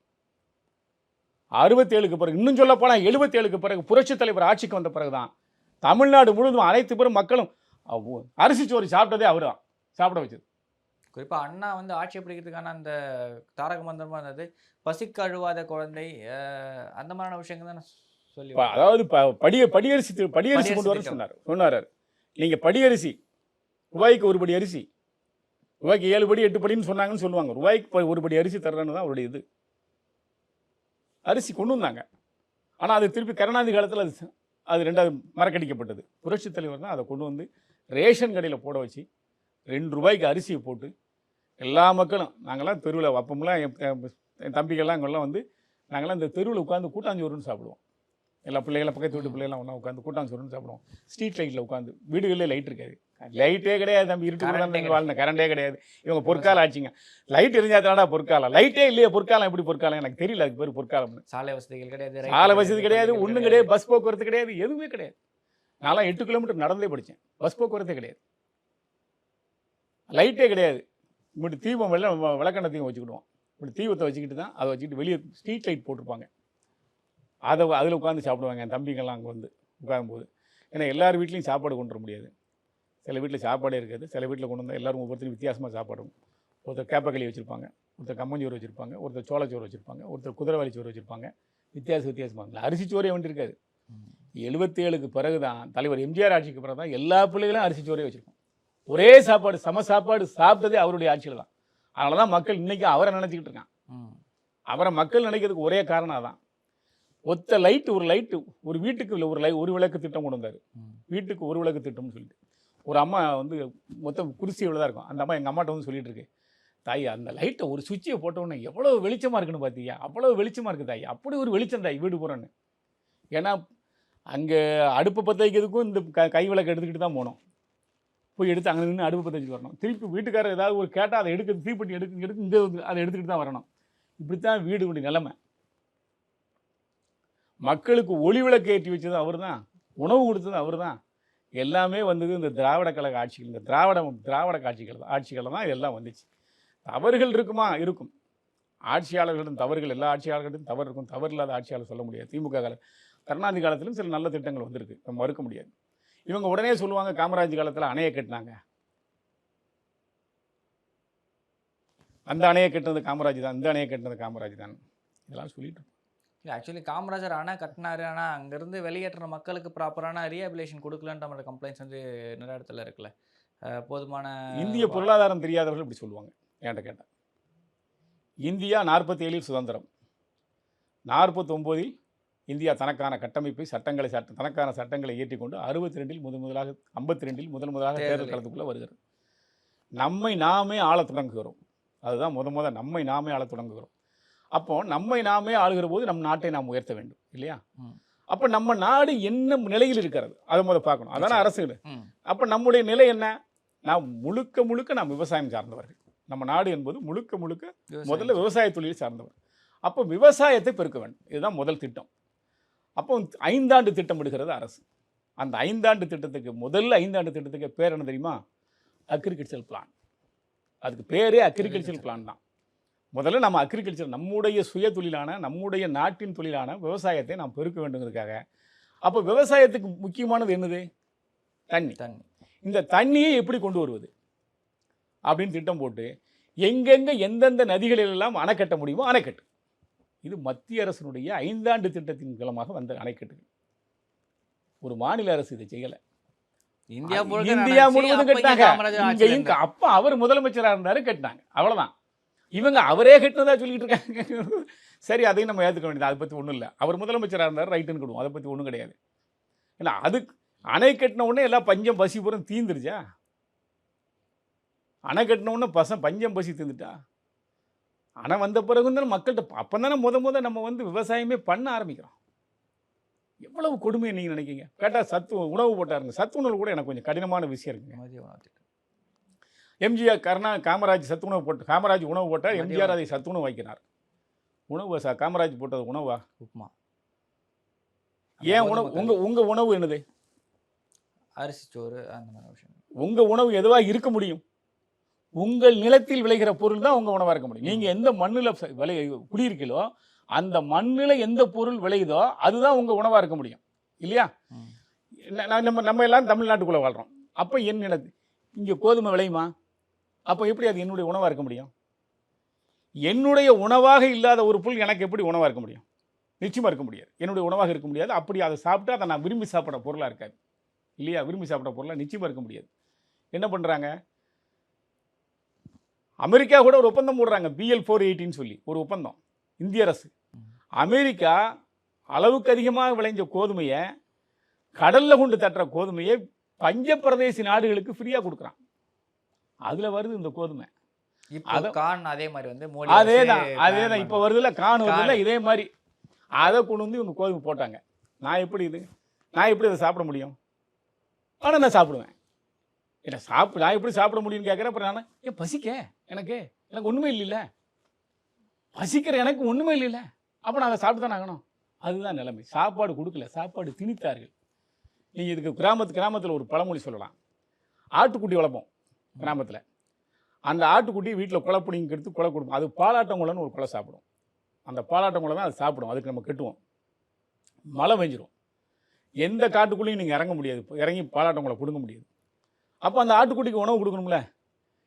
67க்கு பிறகு, இன்னும் சொல்ல போனால் 77க்கு பிறகு புரட்சித் தலைவர் ஆட்சிக்கு வந்த பிறகுதான் தமிழ்நாடு முழுவதும் அனைத்து பேரும் மக்களும் அரிசி சோறு சாப்பிட்டதே அவர் தான் சாப்பிட வச்சது. குறிப்பாக அண்ணா வந்து ஆட்சி பிடிக்கிறதுக்கான அந்த தாரக மந்திரமாக இருந்தது பசிக்கு அழுவாத குழந்தை, அந்த மாதிரியான விஷயங்கள் தான் சொல்லி. அதாவது படியரிசி கொண்டு வர சொன்னார். நீங்கள் படியரிசி ரூபாய்க்கு 1 படி அரிசி, ரூபாய்க்கு 7 படி 8 படின்னு சொன்னாங்கன்னு சொல்லுவாங்க. ரூபாய்க்கு 1 படி அரிசி தர்றேன்னு தான் அவருடைய இது. அரிசி கொண்டு வந்தாங்க. ஆனால் அது திருப்பி கருணாநிதி காலத்தில் அது 2வது மறக்கடிக்கப்பட்டது. புரட்சித் தலைவர் தான் அதை கொண்டு வந்து ரேஷன் கடையில் போட வச்சு 2 ரூபாய்க்கு அரிசியை போட்டு எல்லா மக்களும், நாங்கள்லாம் தெருவில் அப்பமெல்லாம் என் தம்பிகள்லாம் இங்கெல்லாம் வந்து நாங்கள்லாம் இந்த தெருவில் உட்காந்து கூட்டாஞ்சோறுன்னு சாப்பிடுவோம். எல்லா பிள்ளைகளும் பக்கத்து வீட்டு பிள்ளைகள்லாம் ஒன்றா உட்காந்து கூட்டான் சோறுன்னு சாப்பிடுவோம். ஸ்ட்ரீட் லைட்டில் உட்காந்து. வீடுகளிலே லைட் இருக்காது. லைட்டே கிடையாது தம்பி, இருட்டு கூட தான் வாழ்ந்த, கரண்டே கிடையாது. இவங்க பொற்காலம் ஆச்சுங்க. லைட் இருந்தால் தானடா பொற்காலம். லைட்டே இல்லையே, பொற்காலம் எப்படி பொற்காலம்? எனக்கு தெரியல அதுக்கு பேர் பொற்காலம்னு. சாலை வசதிகள் கிடையாது, சாலை வசதி கிடையாது, ஒன்றும் கிடையாது, பஸ் போக்குவரத்து கிடையாது, எதுவுமே கிடையாது. நான்லாம் 8 கிலோமீட்டர் நடந்தே படித்தேன். பஸ் போக்குவரத்தே கிடையாது, லைட்டே கிடையாது. இப்படி தீபம் விளக்கெண்ண தீபம் வச்சுக்கிடுவோம். இப்படி தீபத்தை வச்சுக்கிட்டு தான் அதை வச்சுக்கிட்டு வெளியே ஸ்ட்ரீட் லைட் போட்டிருப்பாங்க. அதில் உட்காந்து சாப்பிடுவாங்க என் தம்பிங்கெல்லாம் அங்கே வந்து உட்காரும்போது. ஏன்னா எல்லார் வீட்லேயும் சாப்பாடு கொண்டு வர முடியாது. சில வீட்டில் சாப்பாடே இருக்காது, சில வீட்டில் கொண்டு வந்தால் எல்லோரும் ஒவ்வொருத்தரும் வித்தியாசமாக சாப்பாடும். ஒருத்தர் கேப்பக்களி வச்சுருப்பாங்க, ஒருத்தர் கம்மஞ்சோறு வச்சுருப்பாங்க, ஒருத்தர் சோளச்சோறு வச்சுருப்பாங்க, ஒருத்தர் குதிரைவாளி சோறு வச்சுருப்பாங்க. வித்தியாசமாக அரிசி சோறே வந்துட்டு இருக்காது. 77க்கு பிறகு தான் தலைவர் எம்ஜிஆர் ஆட்சிக்கு பிறகு தான் எல்லா பிள்ளைகளும் அரிசி சோறே வச்சுருக்கோம். ஒரே சாப்பாடு, சம சாப்பாடு சாப்பிட்டதே அவருடைய ஆட்சியில் தான். அதனால தான் மக்கள் இன்றைக்கி அவரை நினச்சிக்கிட்டு இருக்கான். அவரை மக்கள் நினைக்கிறதுக்கு ஒரே காரணம் தான். ஒத்த லைட்டு, ஒரு லைட்டு, ஒரு வீட்டுக்கு ஒரு விளக்கு திட்டம் கொண்டு வந்தார். வீட்டுக்கு ஒரு விளக்கு திட்டம்னு சொல்லிட்டு ஒரு அம்மா வந்து மொத்தம் குடிசை இவ்வளோ தான் இருக்கும். அந்த அம்மா எங்கள் அம்மாட்ட வந்து சொல்லிட்டு இருக்கு, தாய் அந்த லைட்டை ஒரு சுவிட்சை போட்டோன்னே எவ்வளோ வெளிச்சமாக இருக்குன்னு பார்த்தீங்க, அவ்வளோ வெளிச்சமாக இருக்குது தாய், அப்படி ஒரு வெளிச்சம் தாய் வீடு போகிறோன்னு. ஏன்னா அங்கே அடுப்பு பற்ற வைக்கிறதுக்கும் இந்த கை விளக்கு எடுத்துக்கிட்டு தான் போனோம். போய் எடுத்து அங்கே நின்று அடுப்பு பற்ற வச்சுட்டு வரணும். திருப்பி வீட்டுக்காரர் ஏதாவது ஒரு கேட்டால் அதை எடுக்க, தீப்பெட்டி எடுத்து இங்கே அதை எடுத்துக்கிட்டு தான் வரணும். இப்படித்தான் வீடு நிலைமை. மக்களுக்கு ஒளி விளக்கு ஏற்றி வச்சது அவர் தான், உணவு கொடுத்தது அவர் தான். எல்லாமே வந்தது இந்த திராவிட கழக ஆட்சிகள், இந்த திராவிட ஆட்சிகள் தான் எல்லாம் வந்துச்சு. தவறுகள் இருக்குமா? இருக்கும். ஆட்சியாளர்களிடம் தவறுகள், எல்லா ஆட்சியாளர்களிடம் தவறு இருக்கும். தவறு இல்லாத ஆட்சியாளர் சொல்ல முடியாது. திமுக காலம், கருணாநிதி காலத்திலும் சில நல்ல திட்டங்கள் வந்திருக்கு, நம்ம மறுக்க முடியாது. இவங்க உடனே சொல்லுவாங்க காமராஜ் காலத்தில் அணையை கட்டினாங்க, அந்த அணையை கட்டினது காமராஜ் தான், இந்த அணையை கட்டினது காமராஜ் தான், இதெல்லாம் சொல்லிட்டு. இல்லை ஆக்சுவலி காமராஜர் அணை கட்டினாரு, ஆனால் அங்கேருந்து வெளியேற்ற மக்களுக்கு ப்ராப்பரான ரீஹபிலேஷன் கொடுக்கலன்ற மாதிரி கம்ப்ளைண்ட்ஸ் வந்து நிறைய இடத்துல இருக்குல்ல. போதுமான இந்திய பொருளாதாரம் தெரியாதவர்கள் இப்படி சொல்லுவாங்க. என்கிட்ட கேட்டால் இந்தியா 47 சுதந்திரம், 49 இந்தியா தனக்கான கட்டமைப்பை தனக்கான சட்டங்களை ஏற்றிக்கொண்டு 52 முதல் முதலாக தேர்தல் களத்துக்குள்ளே வருகிறது. நம்மை நாமே ஆளத் தொடங்குகிறோம். அதுதான் நம்மை நாமே ஆளத் தொடங்குகிறோம். அப்போ நம்மை நாமே ஆளுகிற போது நம் நாட்டை நாம் உயர்த்த வேண்டும் இல்லையா? அப்போ நம்ம நாடு என்ன நிலையில் இருக்கிறது அதை முதல்ல பார்க்கணும். அதான அரசுகள். அப்போ நம்முடைய நிலை என்ன? நாம் முழுக்க நாம் விவசாயம் சார்ந்தவர்கள். நம்ம நாடு என்பது முழுக்க முதல்ல விவசாய தொழில் சார்ந்தவர். அப்போ விவசாயத்தை பெருக்க வேண்டும், இதுதான் முதல் திட்டம். அப்போ 5 ஆண்டு திட்டம் எடுக்கிறது அரசு. அந்த 5 ஆண்டு திட்டத்துக்கு முதல்ல 5 ஆண்டு திட்டத்துக்கு பேர் என்ன தெரியுமா? Agriculture plan. அதுக்கு பேரே அக்ரிகல்ச்சர் பிளான் தான். முதல்ல நம்ம அக்ரிகல்ச்சர், நம்முடைய சுய தொழிலான, நம்முடைய நாட்டின் தொழிலான விவசாயத்தை நாம் பெருக்க வேண்டுங்கிறதுக்காக. அப்போ விவசாயத்துக்கு முக்கியமானது என்னது? தண்ணி. இந்த தண்ணியை எப்படி கொண்டு வருவது அப்படின்னு திட்டம் போட்டு எங்கெங்கே எந்தெந்த நதிகளிலெல்லாம் அணை கட்ட முடியுமோ அணைக்கட்டு. இது மத்திய அரசினுடைய 5 ஆண்டு திட்டத்தின் மூலமாக வந்த அணைக்கட்டுகள். ஒரு மாநில அரசு இதை செய்யலை. இந்தியா முழுவதும் கட்டினாங்க. அப்போ அவர் முதலமைச்சராக இருந்தார், கட்டினாங்க, அவ்வளோதான். இவங்க அவரே கட்டினதா சொல்லிட்டு இருக்காங்க. சரி, அதையும் நம்ம ஏற்றுக்க வேண்டியது, அதை பற்றி ஒன்றும் இல்லை. அவர் முதலமைச்சராக இருந்தார், ரைட்டுன்னு கொடுவோம், அதை பற்றி ஒன்றும் கிடையாது. ஏன்னா அதுக்கு அணை கட்டின உடனே எல்லாம் பஞ்சம் பசி பூரம் தீந்துருச்சா? அணை கட்டின உடனே பஞ்சம் பசி தீர்ந்துட்டா? அணை வந்த பிறகு தான் மக்கள்கிட்ட அப்போ தானே முத நம்ம வந்து விவசாயமே பண்ண ஆரம்பிக்கிறோம். எவ்வளவு கொடுமையை நீங்கள் நினைக்கிங்க? கேட்டால் உணவு போட்டாருங்க. சத்து உணவு கூட எனக்கு கொஞ்சம் கடினமான விஷயம் இருக்குங்க. எம்ஜிஆர் காமராஜ் காமராஜ் உணவு போட்டார், எம்ஜிஆர் அதை சத்துணவு வைக்கிறார். உணவு காமராஜ் போட்டது உணவா? உப்புமா. ஏன் உணவு? உங்க உணவு என்னது? அரிசி சோறு, அந்த மாதிரி விஷயம். உங்க உணவு எதுவாக இருக்க முடியும்? உங்கள் நிலத்தில் விளைகிற பொருள் தான் உங்க உணவாக இருக்க முடியும். நீங்க எந்த மண்ணில் குடியிருக்கீங்களோ அந்த மண்ணில் எந்த பொருள் விளையுதோ அதுதான் உங்க உணவாக இருக்க முடியும் இல்லையா? நம்ம எல்லாரும் தமிழ்நாட்டுக்குள்ளே வாழ்கிறோம். அப்போ என் நிலத்து இங்கே கோதுமை விளையுமா? அப்போ எப்படி அது என்னுடைய உணவாக இருக்க முடியும்? என்னுடைய உணவாக இல்லாத ஒரு பொருள் எனக்கு எப்படி உணவாக இருக்க முடியும்? நிச்சயமாக இருக்க முடியாது, என்னுடைய உணவாக இருக்க முடியாது. அப்படி அதை சாப்பிட்டா அதை நான் விரும்பி சாப்பிட்ற பொருளாக இருக்காது இல்லையா? விரும்பி சாப்பிட்ற பொருளாக நிச்சயமாக இருக்க முடியாது. என்ன பண்ணுறாங்க? அமெரிக்கா கூட ஒரு ஒப்பந்தம் போடுறாங்க, BL 480 சொல்லி ஒரு ஒப்பந்தம். இந்திய அரசு அமெரிக்கா அளவுக்கு அதிகமாக விளைஞ்ச கோதுமையை, கடலில் கொண்டு தட்டுற கோதுமையை பஞ்ச பிரதேசி நாடுகளுக்கு ஃப்ரீயாக கொடுக்குறான். அதில் வருது இந்த கோதுமை. அதே மாதிரி வந்து அதே தான் இப்போ வருதுல்ல, கான் வருதுல்ல, இதே மாதிரி அதை கொண்டு வந்து இவங்க கோதுமை போட்டாங்க. நான் எப்படி அதை சாப்பிட முடியும்? ஆனால் நான் சாப்பிடுவேன். நான் எப்படி சாப்பிட முடியும்னு கேட்குறேன். அப்புறம் நான் ஏன் பசிக்க எனக்கு ஒன்றுமே இல்லைல்ல, பசிக்கிற எனக்கு ஒன்றுமே இல்லைல்ல, அப்போ நான் அதை சாப்பிட்டு தானே ஆகணும். அதுதான் நிலைமை. சாப்பாடு கொடுக்கல, சாப்பாடு திணித்தார்கள். நீங்கள் இதுக்கு கிராமத்தில் ஒரு பழமொழி சொல்லலாம். ஆட்டுக்குட்டி வளர்ப்போம் கிராமத்தில். அந்த ஆட்டுக்குட்டி வீட்டில் குலை பிடிங்க எடுத்து குலை கொடுப்போம். அது பாலாட்டங்குளன்னு ஒரு குலை சாப்பிடும். அந்த பாலாட்டங்குளை தான் அது சாப்பிடும். அதுக்கு நம்ம கட்டுவோம். மழை பெஞ்சிரும். எந்த காட்டுக்குள்ளேயும் நீங்கள் இறங்க முடியாது, இறங்கி பாலாட்டங்குளை கொடுக்க முடியாது. அப்போ அந்த ஆட்டுக்குட்டிக்கு உணவு கொடுக்கணும்ல.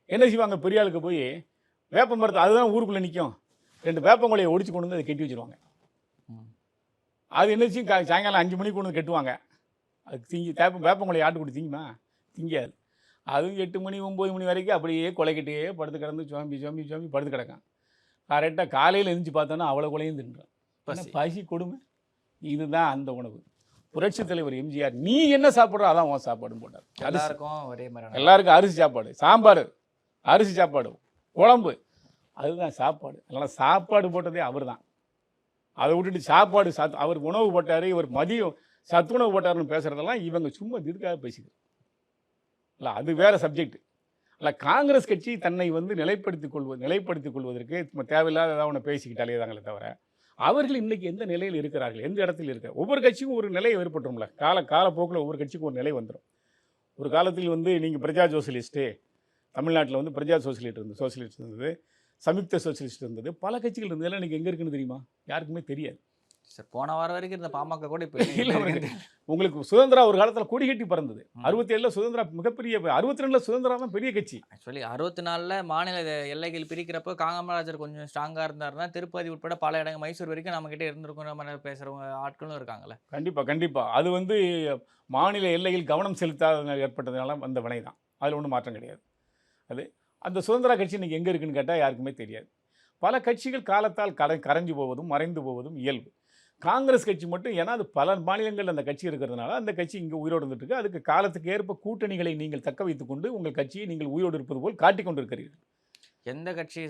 என்ன செய்வாங்க, பெரிய ஆளுக்கு போய் வேப்ப மரத்தை, அதுதான் ஊருக்குள்ளே நிற்கும், 2 வேப்பங்குலையை ஒடிச்சு கொண்டு வந்து அதை கட்டி வச்சுருவாங்க. அது என்ன செய்யும், சாயங்காலம் 5 மணிக்கு கொண்டு வந்து கட்டுவாங்க. அது வேப்பங்குலையை ஆட்டுக்குட்டி திங்குமா? திங்காது. அதுவும் 8 மணி 9 மணி வரைக்கும் அப்படியே கொலைக்கிட்டே படுத்து கிடந்து சோம்பி படுத்து கிடக்கும். கரெக்டாக காலையில் எழுந்துச்சு பார்த்தோன்னா அவ்வளோ கொலையும் தின்றான். பசி கொடுமை. இதுதான் அந்த உணவு. புரட்சி தலைவர் எம்ஜிஆர் நீ என்ன சாப்பிட்றோ அதான் உன் சாப்பாடுன்னு போட்டார். எல்லாருக்கும் அரிசி சாப்பாடு, சாம்பார், அரிசி சாப்பாடு, குழம்பு, அதுதான் சாப்பாடு. அதனால் சாப்பாடு போட்டதே அவர் தான். அதை விட்டுட்டு சாப்பாடு அவர் உணவு போட்டார், இவர் மதியம் சத்துணவு போட்டார்னு பேசுகிறதெல்லாம் இவங்க சும்மா இதுக்காக பேசிக்கிறது இல்லை. அது வேறு சப்ஜெக்ட். இல்லை, காங்கிரஸ் கட்சி தன்னை நிலைப்படுத்திக் கொள்வதற்கு தேவையில்லாத ஏதாவது ஒன்று பேசிக்கிட்டாலே தாங்களே தவிர அவர்கள் இன்றைக்கி எந்த நிலையில் இருக்கிறார்கள், எந்த இடத்தில் இருக்கிறார். ஒவ்வொரு கட்சிக்கும் ஒரு நிலை ஏற்பட்டும்ல. காலப்போக்கில் ஒவ்வொரு கட்சிக்கும் ஒரு நிலை வந்துடும். ஒரு காலத்தில் நீங்கள் பிரஜா சோசியலிஸ்ட்டு, தமிழ்நாட்டில் பிரஜா சோசியலிஸ்ட் இருந்தது, சம்யுக்த சோசியலிஸ்ட் இருந்தது, பல கட்சிகள் இருந்ததெல்லாம் இன்றைக்கி எங்கே இருக்குன்னு தெரியுமா? யாருக்குமே தெரியாது. சார், போன வாரம் வரைக்கும் இருந்த பாமக கூட இப்போ இல்லை. உங்களுக்கு சுதந்திரா ஒரு காலத்தில் கொடி கட்டி பறந்தது. 67 சுதந்திரா மிகப்பெரிய, 62 சுதந்திரா தான் பெரிய கட்சி. ஆக்சுவலி 64 மாநில எல்லைகள் பிரிக்கிறப்போ காமராஜர் கொஞ்சம் ஸ்ட்ராங்காக இருந்தாருன்னா திருப்பதி உட்பட பல இடங்கள், மைசூர் வரைக்கும் நம்மகிட்ட இருந்திருக்கிற மாதிரி பேசுகிறவங்க ஆட்களும் இருக்காங்களே. கண்டிப்பாக. அது மாநில எல்லையில் கவனம் செலுத்தாத ஏற்பட்டதுனால வந்த வினை தான். அதில் ஒன்றும் மாற்றம் கிடையாது. அந்த சுதந்திரா கட்சி இன்றைக்கி எங்கே இருக்குன்னு கேட்டால் யாருக்குமே தெரியாது. பல கட்சிகள் காலத்தால் கரைஞ்சு போவதும் மறைந்து போவதும் இயல்பு. காங்கிரஸ் கட்சி மட்டும், ஏன்னா அது பல மாநிலங்கள் அந்த கட்சி இருக்கிறதுனால அந்த கட்சி இங்கே உயிரோடு வந்துட்டு இருக்கு. அதுக்கு காலத்துக்கு ஏற்ப கூட்டணிகளை நீங்கள் தக்க வைத்துக் கொண்டு உங்கள் கட்சியை நீங்கள் உயிரோடு இருப்பது போல் காட்டிக் கொண்டிருக்கிறீர்கள். எந்த கட்சி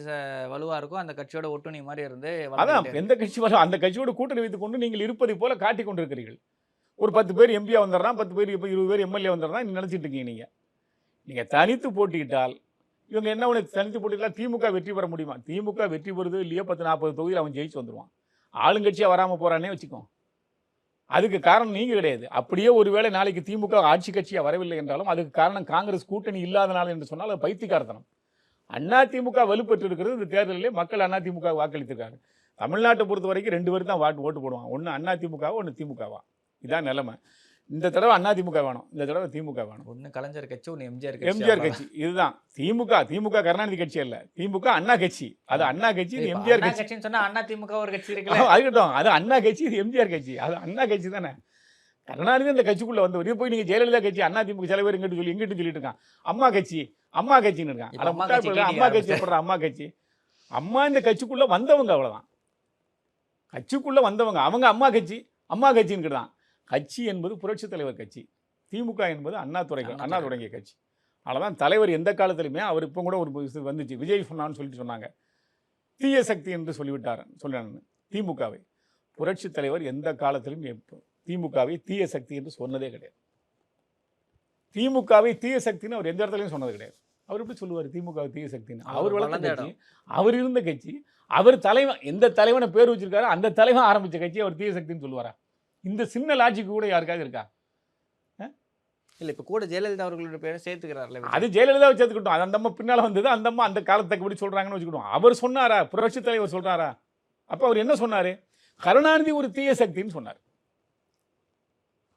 வலுவாக இருக்கோ அந்த கட்சியோட ஒட்டுணி மாதிரி இருந்து, அதான் எந்த கட்சி அந்த கட்சியோட கூட்டணி வைத்துக் கொண்டு நீங்கள் இருப்பதை போல காட்டிக் கொண்டிருக்கிறீர்கள். ஒரு 10 பேர் எம்பியா வந்துடுறான், 10 பேர் இப்போ 20 பேர் எம்எல்ஏ வந்துடுறான் நினச்சிட்டு இருக்கீங்க. நீங்கள் தனித்து போட்டியிட்டால் இவங்க என்ன உனக்கு தனித்து போட்டியிட்டால் திமுக வெற்றி பெற முடியுமா? திமுக வெற்றி பெறுது இல்லையோ 10-40 தொகுதியில் அவன் ஜெயிச்சு வந்துடுவான். ஆளுங்கட்சியாக வராமல் போகிறானே வச்சுக்கோ. அதுக்கு காரணம் நீங்கள் கிடையாது. அப்படியே ஒருவேளை நாளைக்கு திமுக ஆட்சி கட்சியாக வரவில்லை என்றாலும் அதுக்கு காரணம் காங்கிரஸ் கூட்டணி இல்லாதனால என்று சொன்னால் அது பைத்தியக்காரத்தனம். அதிமுக வலுப்பெற்று இருக்கிறது. இந்த தேர்தலிலே மக்கள் அதிமுக வாக்களித்திருக்காங்க. தமிழ்நாட்டை பொறுத்த வரைக்கும் 2 பேர் தான் ஓட்டு போடுவாங்க. ஒன்று அதிமுகவா, ஒன்று திமுகவா. இதான் நிலைமை. இந்த தடவை அதிமுக வேணும், இந்த தடவை திமுக வேணும். ஒன்று கலைஞர் கட்சி, ஒன்று எம்ஜிஆர் கட்சி. இதுதான் திமுக கருணாநிதி கட்சி அல்ல, திமுக அண்ணா கட்சி. அது அண்ணா கட்சி, இது எம்ஜிஆர் கட்சின்னு சொன்னா அண்ணா திமுக ஒரு கட்சி இருக்கு. அதுக்கட்டும், அது அண்ணா கட்சி, இது எம்ஜிஆர் கட்சி. அது அண்ணா கட்சி தானே. கருணாநிதி அந்த கட்சிக்குள்ள வந்தவர். போய் நீங்க ஜெயலலிதா கட்சி அண்ணா திமுக தலைவர் எங்கிட்டு சொல்லிட்டு இருக்கான். அம்மா கட்சின்னு இருக்கான். அம்மா கட்சி போடுற அம்மா கட்சி. அம்மா இந்த கட்சிக்குள்ள வந்தவங்க, அவ்வளவுதான். கட்சிக்குள்ள வந்தவங்க அவங்க அம்மா கட்சின்னு தான். கட்சி என்பது புரட்சி தலைவர் கட்சி, திமுக என்பது அண்ணா தொடங்கிய கட்சி. அதனால்தான் தலைவர் எந்த காலத்திலுமே, அவர் இப்போ கூட ஒரு வந்துச்சு, விஜய் சொன்னான்னு சொன்னாங்க, தீய சக்தி என்று சொல்லிவிட்டார் திமுகவை. புரட்சி தலைவர் எந்த காலத்திலும் திமுகவை தீய சக்தி என்று சொன்னதே கிடையாது. திமுகவை தீய சக்தின்னு அவர் எந்த இடத்துலையும் சொன்னது கிடையாது. அவர் எப்படி சொல்லுவார் திமுக தீய சக்தின்னு? அவர் வளர்ந்த கட்சி, அவர் இருந்த கட்சி, அவர் தலைவன் எந்த தலைவனை பேர் வச்சிருக்காரோ அந்த தலைவன் ஆரம்பித்த கட்சி அவர் தீய சக்தின்னு சொல்லுவாரா? இந்த சின்ன லாஜிக் கூட யாருக்காக இருக்கா? இல்லை, இப்போ கூட ஜெயலலிதா அவர்களுடைய பேரை சேர்த்துக்கிறார்ல. அது ஜெயலலிதாவை சேர்த்துக்கிட்டோம். அது அந்த அம்மா பின்னால் வந்தது. அந்த அம்மா அந்த காலத்துக்கு எப்படி சொல்கிறாங்கன்னு வச்சுக்கிட்டோம். அவர் சொன்னாரா? புரட்சி தலைவர் சொல்கிறாரா? அப்போ அவர் என்ன சொன்னார்? கருணாநிதி ஒரு தீய சக்தின்னு சொன்னார்.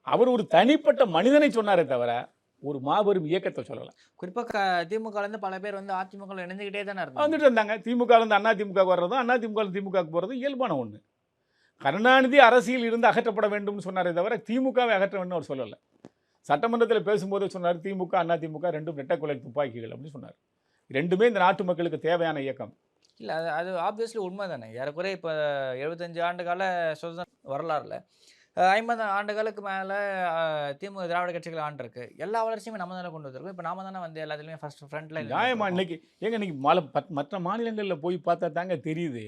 அவர் ஒரு தனிப்பட்ட மனிதனை சொன்னாரே தவிர ஒரு மாபெரும் இயக்கத்தை சொல்லலை. குறிப்பாக திமுகலேருந்து பல பேர் அதிமுக இணைஞ்சுக்கிட்டே தானே வந்துட்டு இருந்தாங்க. திமுகலேருந்து அதிமுக வர்றதும் அதிமுக திமுக போகிறதும் இயல்பான ஒன்று. கருணாநிதி அரசியல் இருந்து அகற்றப்பட வேண்டும் சொன்னாரே தவிர திமுகவை அகற்ற வேண்டும் அவர் சொல்லலை. சட்டமன்றத்தில் பேசும்போது சொன்னார் திமுக அதிமுக ரெண்டும் ரெட்டைக்குலை துப்பாக்கிகள் அப்படின்னு சொன்னார். ரெண்டுமே இந்த நாட்டு மக்களுக்கு தேவையான இயக்கம் இல்லை. அது ஆப்வியஸ்லி உண்மை தானே. ஏறக்குறைய இப்போ 75 ஆண்டு கால சுதந்திர வரலாறுல 50 ஆண்டுகளுக்கு மேலே திராவிட கட்சிகள் ஆண்டிருக்கு. எல்லா வளர்ச்சியுமே நம்ம தானே கொண்டு வந்திருக்கோம். இப்போ நாம தானே எல்லாத்துலேயுமே ஃபர்ஸ்ட் ஃப்ரண்ட்ல நியாயமா. இன்னைக்கு மற்ற மாநிலங்களில் போய் பார்த்தா தாங்க தெரியுது.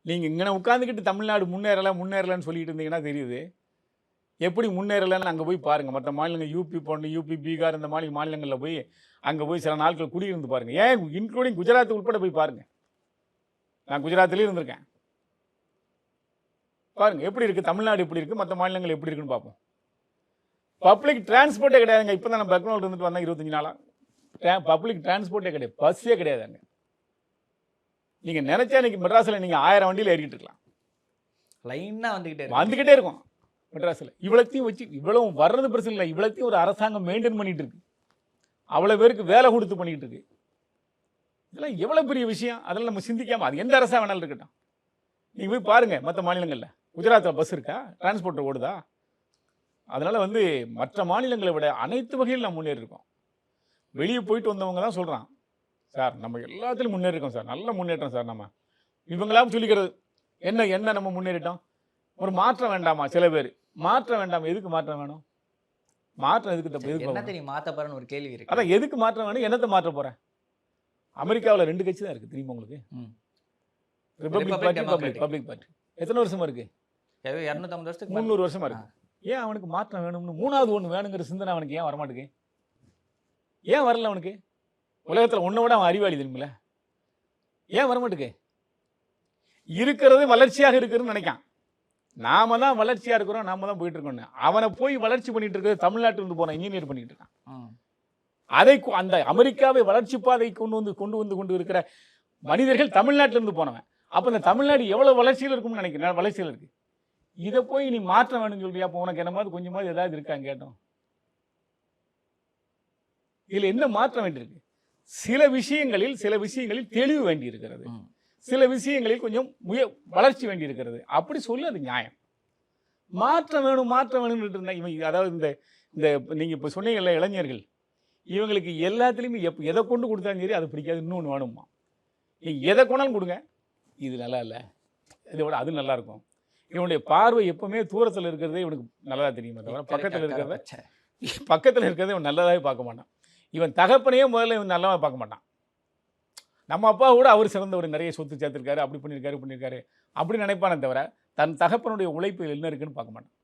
நீங்கள் இங்கே உட்காந்துக்கிட்டு தமிழ்நாடு முன்னேறலைன்னு சொல்லிட்டு இருந்தீங்கன்னா தெரியுது. எப்படி முன்னேறலைன்னு அங்கே போய் பாருங்கள். மற்ற மாநிலங்கள் யூபி போன்ற யூபி, பீகார் இந்த மாதிரி மாநிலங்களில் போய் அங்கே போய் சில நாட்கள் குடியிருந்து பாருங்கள். ஏன் இன்க்ளூடிங் குஜராத் உட்பட போய் பாருங்கள். நான் குஜராத்லேயும் இருந்திருக்கேன். பாருங்கள் எப்படி இருக்குது, தமிழ்நாடு எப்படி இருக்குது, மற்ற மாநிலங்கள் எப்படி இருக்குன்னு பார்ப்போம். பப்ளிக் டிரான்ஸ்போர்ட்டே கிடையாதுங்க. இப்போ தான் நம்ம பெங்களூர் இருந்துட்டு வந்தேன் 25 நாளாக. பப்ளிக் டிரான்ஸ்போர்ட்டே கிடையாது, பஸ்ஸே கிடையாதுங்க. நீங்கள் நினச்சா இன்றைக்கி மெட்ராஸில் நீங்கள் 1000 வண்டியில் ஏறிக்கிட்டு இருக்கலாம். லைனாக வந்துக்கிட்டே இருக்கும் மெட்ராஸில். இவ்வளோத்தையும் வச்சு இவ்வளவு வர்றது பிரச்சனை இல்லை, இவ்வளோத்தையும் ஒரு அரசாங்கம் மெயின்டைன் பண்ணிகிட்டு இருக்கு. அவ்வளோ பேருக்கு வேலை கொடுத்து பண்ணிக்கிட்டு இருக்கு. இதெல்லாம் எவ்வளோ பெரிய விஷயம். அதெல்லாம் நம்ம சிந்திக்காமல், அது எந்த அரசாக வேணாலும் இருக்கட்டும். நீங்கள் போய் பாருங்கள் மற்ற மாநிலங்களில். குஜராத்தில் பஸ் இருக்கா, டிரான்ஸ்போர்ட்டர் ஓடுதா? அதனால் வந்து மற்ற மாநிலங்களை விட அனைத்து வகையில் நம்ம முன்னேறி இருக்கோம். வெளியே போயிட்டு வந்தவங்க தான் சொல்கிறான், சார் நம்ம எல்லாத்துலையும் முன்னேறிக்கோம் சார், நல்ல முன்னேற்றம் சார். நம்ம இவங்களாம் சொல்லிக்கிறது என்ன நம்ம முன்னேறிட்டோம். ஒரு மாற்றம் வேண்டாமா? சில பேர் மாற்றம் வேண்டாமா? எதுக்கு மாற்றம் வேணும்? மாற்றம் எதுக்கு தப்பு? எதுக்கு என்ன தெரியும் மாற்ற போறேன்னு ஒரு கேள்வி இருக்கு. அதான் எதுக்கு மாற்றம் வேணும்? என்னத்தை மாற்ற போகிறேன்? அமெரிக்காவில் 2 கட்சி தான் இருக்குது தெரியுமா உங்களுக்கு? Republic party, public party. எத்தனை வருஷமா இருக்கு? 250 வருஷத்துக்கு 300 வருஷமா இருக்கு. ஏன் அவனுக்கு மாற்றம் வேணும்னு 3வது ஒன்று வேணுங்கிற சிந்தனை அவனுக்கு ஏன் வரமாட்டுக்கு? ஏன் வரல அவனுக்கு? உலகத்தில் ஒன்றை விட அவன் அறிவாளி தெரியுமில்ல, ஏன் வரமாட்டுக்கு? இருக்கிறது வளர்ச்சியாக இருக்குதுன்னு நினைக்கான். நாம தான் வளர்ச்சியாக இருக்கிறோம், நாம தான் போயிட்டு இருக்கோம்னு. அவனை போய் வளர்ச்சி பண்ணிட்டு இருக்கிறது தமிழ்நாட்டிலிருந்து போன இன்ஜினியர் பண்ணிட்டு இருக்கான். அதை அந்த அமெரிக்காவை வளர்ச்சி பாதை கொண்டு இருக்கிற மனிதர்கள் தமிழ்நாட்டிலிருந்து போனவன். அப்போ இந்த தமிழ்நாடு எவ்வளவு வளர்ச்சியில் இருக்கும்னு நினைக்கிறேன். வளர்ச்சியில் இருக்கு. இதை போய் நீ மாற்ற வேணும்னு சொல்றியா? அப்போ உனக்கு என்னமாவது கொஞ்சமாவது ஏதாவது இருக்கான்னு கேட்டோம். இதில் என்ன மாற்றம் வேண்டியிருக்கு? சில விஷயங்களில் தெளிவு வேண்டி இருக்கிறது, சில விஷயங்களில் கொஞ்சம் வளர்ச்சி வேண்டி இருக்கிறது. அப்படி சொல்லி அது நியாயம். மாற்றம் வேணும்னு இருந்தா இவங்க, அதாவது இந்த நீங்க இப்போ சொன்னீங்கல்ல இளைஞர்கள், இவங்களுக்கு எல்லாத்துலேயுமே எதை கொண்டு கொடுத்தாலும் சரி அது பிடிக்காது, இன்னொன்று வேணுமா. நீங்கள் எதை கொண்டாலும் கொடுங்க, இது நல்லா இல்லை, இதை விட அது நல்லா இருக்கும். இவனுடைய பார்வை எப்பவுமே தூரத்தில் இருக்கிறதே இவனுக்கு நல்லதாக தெரியுமே தவிர பக்கத்தில் இருக்கிறத இவன் நல்லதாகவே பார்க்க மாட்டான். இவன் தகப்பனையே முதல்ல இவன் நல்லதாக பார்க்க மாட்டான். நம்ம அப்பா கூட அவர் சிறந்தவர், நிறைய சொத்து சேர்த்துருக்காரு, அப்படி பண்ணியிருக்காரு அப்படி நினைப்பானே தவிர தன் தகப்பனுடைய உழைப்பு என்ன இருக்குன்னு பார்க்க மாட்டான்.